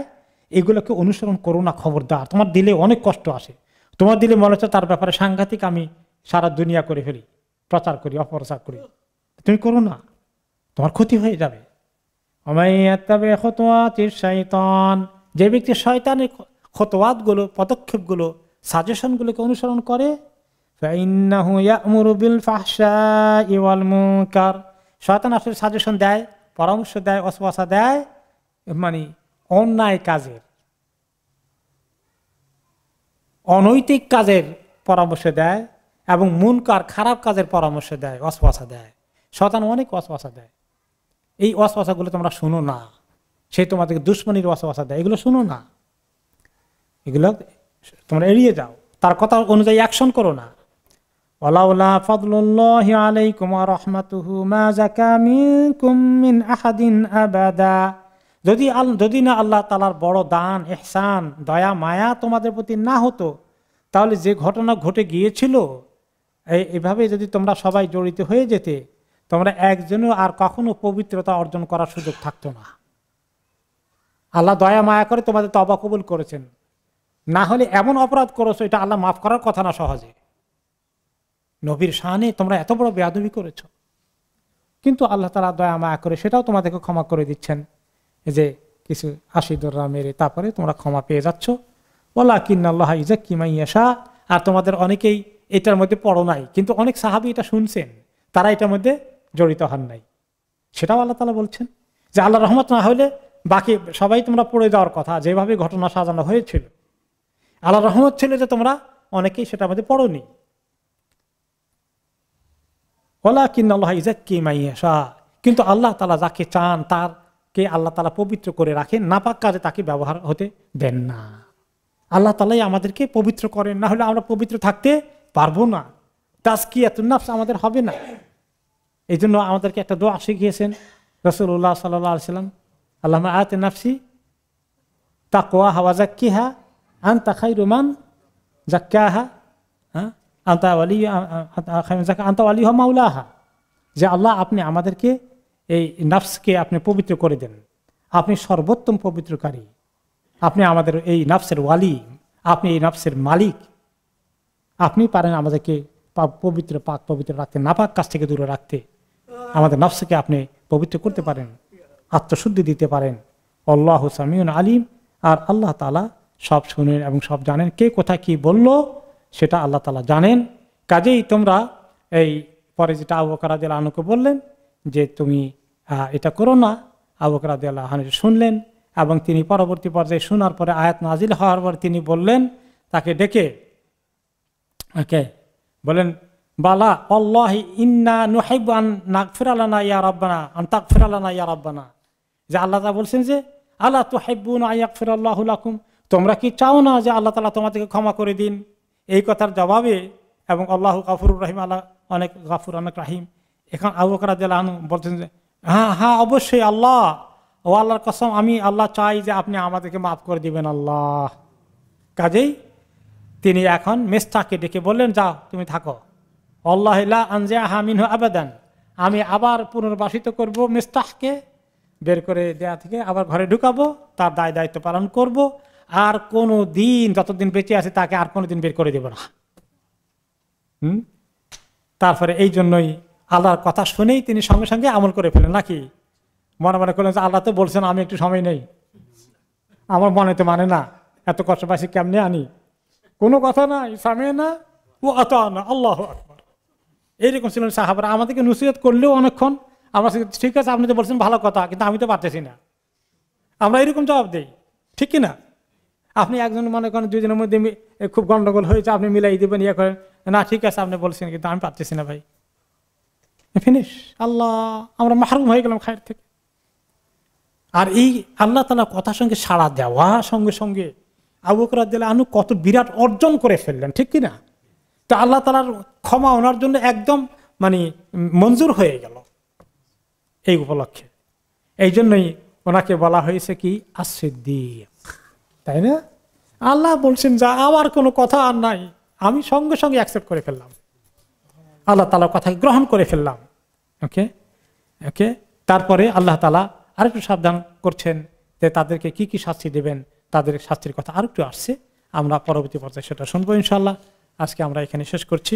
এগুলোকে অনুসরণ করো না, খবরদার। তোমার দিলে অনেক কষ্ট আসে, তোমার দিলে মনে হচ্ছে তার ব্যাপারে সাংঘাতিক আমি সারা দুনিয়া করে ফেলি, প্রচার করি, অপপ্রচার করি। তুমি করো না, তোমার ক্ষতি হয়ে যাবে। শয়তান, যে ব্যক্তি শয়তানের খতওয়াতগুলো, পদক্ষেপগুলো, সাজেশনগুলোকে অনুসরণ করে, শয়তান আসলে সাজেশন দেয়, পরামর্শ দেয়, ওয়াসওয়াসা দেয়, মানে অন্যায় কাজের, অনৈতিক কাজের পরামর্শ দেয়, এবং মুনকার খারাপ কাজের পরামর্শ দেয়, ওয়াসওয়াসা দেয়। শয়তান অনেক ওয়াসওয়াসা দেয়। এই ওয়াসওয়াসাগুলো তোমরা শুনো না, সে তোমাদেরকে দুশ্মনীর ওয়াসওয়াসা দেয়, এগুলো শুনো না, এগুলো তোমরা এড়িয়ে যাও, তার কথা অনুযায়ী অ্যাকশন করো না। ওয়ালাউলা ফাদলুল্লাহি আলাইকুম ওয়া রাহমাতুহু মা যাকা মিনকুম মিন আহাদিন আবাদা, যদি না আল্লাহ তাআলার বড় দান, ইহসান, দয়া, মায়া তোমাদের প্রতি না হতো, তাহলে যে ঘটনা ঘটে গিয়েছিল, এইভাবে যদি তোমরা সবাই জড়িত হয়ে যেতে, তোমরা একজনও আর কখনো পবিত্রতা অর্জন করার সুযোগ থাকতো না। আল্লাহ দয়া মায়া করে তোমাদের তওবা কবুল করেছেন, না হলে এমন অপরাধ করেছো এটা আল্লাহ মাফ করার কথা না সহজে। নবীর শানে তোমরা এত বড় বেয়াদবি করেছো, কিন্তু আল্লাহ তাআলা দয়া মায়া করে সেটাও তোমাদেরকে ক্ষমা করে দিচ্ছেন। এই যে কিছু আশিদরা মেরে তারপরে তোমরা ক্ষমা পেয়ে যাচ্ছ। ওয়ালাকিন্নাল্লাহা ইউযাক্কি মান ইয়াশা, আর তোমাদের অনেকেই এটার মধ্যে পড়ো নাই, কিন্তু অনেক সাহাবী এটা শুনছেন, তারা এটার মধ্যে জড়িত হন নাই। সেটাও আল্লাহ তাআলা বলছেন যে আল্লাহ রহমত না হলে বাকি সবাই তোমরা পড়ে যাওয়ার কথা, যেভাবে ঘটনা সাজানো হয়েছিল। আল্লাহ রহমত ছিল যে তোমরা অনেকেই সেটার মধ্যে পড়োনি। ওয়ালাকিন্নাল্লাহা ইউযাক্কি মান ইয়াশা, কিন্তু আল্লাহ তাআলা যাকে চান তারকে আল্লাহ তাআলা পবিত্র করে রাখেন, নাপাক কাজে তাকে ব্যবহার হতে দেন না। আল্লাহ তাআলাই আমাদেরকে পবিত্র করেন, না হলে আমরা পবিত্র থাকতে পারবো না, তাজকিয়াতুন নাফস আমাদের হবে না। এই জন্য আমাদেরকে একটা দোয়া শিখিয়েছেন রাসূলুল্লাহ সাল্লাল্লাহু আলাইহি ওয়াসাল্লাম, আল্লাহুম্মা আতি নাফসি তাকওয়াহা ওয়া যাক্কিহা আনতা খায়রু মান যাক্কাহা আনতা ওয়ালিহা মাওলাহা, যে আল্লাহ আপনি আমাদেরকে এই নাফসকে আপনি পবিত্র করে দেন, আপনি সর্বোত্তম পবিত্রকারী, আপনি আমাদের এই নাফসের ওয়ালি, আপনি এই নাফসের মালিক, আপনি পারেন আমাদেরকে পবিত্র, পাক পবিত্র রাখতে, নাপাক কাজ থেকে দূরে রাখতে, আমাদের নফসকে আপনি পবিত্র করতে পারেন, আত্মশুদ্ধি দিতে পারেন। আল্লাহু সামিউন আলিম, আর আল্লাহ তাআলা সব শুনেন এবং সব জানেন। কে কোথায় কি বলল সেটা আল্লাহ তাআলা জানেন। কাজেই তোমরা এই পরে যেটা আবু বকর রাদিয়াল্লাহু আনহুকে বললেন যে তুমি এটা করো না, আবু বকর রাদিয়াল্লাহু আনহু শুনলেন, এবং তিনি পরবর্তী পর্যায়ে শোনার পরে আয়াত নাজিল হওয়ার পর তিনি বললেন, তাকে ডেকে বলেন, বালা আল্লাহি ইন্না নুহিব্বু আন নাগফিরা লানা ইয়া রাব্বানা আন তাগফিরা লানা ইয়া রাব্বানা, যে আল্লাহ তাআলা বলছেন যে আলা তুহিব্বুনা আয়াগফিরাল্লাহু লাকুম, তোমরা কি চাও না যে আল্লাহ তাআলা তোমাদেরকে ক্ষমা করে দিন? এই কথার জবাবে, এবং আল্লাহু গাফুরুর রহিম, আল্লাহ অনেক গাফুর অনেক রাহিম, এখন আবু বকর রাদিয়াল্লাহু আনহু বলছেন যে হ্যাঁ হ্যাঁ অবশ্যই আল্লাহ, ও আল্লাহর কসম, আমি আল্লাহ চাই যে আপনি আমাদেরকে মাফ করে দিবেন আল্লাহ। কাজেই তিনি এখন মিসতাহকে ডেকে বললেন, যাও তুমি থাকো, আল্লাহু লা আনজিআহা মিনহু আবাদান, আমি আবার পুনর্বাসিত করব মিসতাহকে, বের করে দেয়া থেকে আবার ঘরে ঢুকাবো, তার দায় দায়িত্ব পালন করব, আর কোনো দিন যতদিন বেঁচে আছে তাকে আর কোনোদিন বের করে দেব না। তারপরে এই জন্যই আল্লাহর কথা শুনেই তিনি সঙ্গে সঙ্গে আমল করে ফেলেন, নাকি মনে মনে করলেন যে আল্লাহ তো বলছেন আমি একটু সময় নেই, আমার মনে তো মানে না, এত কষ্ট পাইছি কেমনে আনি, কোনো কথা নাই, সামিয়া না ও আতানা আল্লাহু আকবার। এইরকম ছিলেন সাহাবারা। আমাদেরকে নসিহত করলেও অনেকক্ষণ আমরা ঠিক আছে আপনি তো বলছেন ভালো কথা, কিন্তু আমি তো পারতেছি না, আমরা এরকম জবাব দেই, ঠিক কিনা? আপনি একজন মনে করেন দুজনের মধ্যে খুব গন্ডগোল হয়েছে, আপনি মিলাই দিবেন, ইয়ে করেন, না ঠিক আছে আপনি বলছেন কিন্তু আমি পারতেছি না ভাই, ফিনিশ। আল্লাহ, আমরা মাহরুম হয়ে গেলাম খায়ের থেকে। আর এই আল্লাহ তাআলার কথার সঙ্গে সাড়া দেওয়া সঙ্গে সঙ্গে আবু বকর রাদিয়াল্লাহু আনহু কত বিরাট অর্জন করে ফেললেন, ঠিক কিনা? তো আল্লাহ তাআলার ক্ষমা ওনার জন্য একদম মানে মঞ্জুর হয়ে গেল এই উপলক্ষে। এই জন্যই ওনাকে বলা হয়েছে কি as-সিদ্দিক, তাই না? আল্লাহ বলছেন যা, আমার কোনো কথা আর নাই, আমি সঙ্গে সঙ্গে অ্যাকসেপ্ট করে ফেললাম, আল্লাহ তাআলার কথাকে গ্রহণ করে ফেললাম। ওকে ওকে তারপরে আল্লাহ তাআলা আরেকটু সাবধান করছেন যে তাদেরকে কি কি শাস্তি দেবেন, তাদের শাস্তির কথা আরেকটু আসছে, আমরা পরবর্তী পর্যায়ে সেটা শুনবো ইনশাআল্লাহ। আজকে আমরা এখানে শেষ করছি।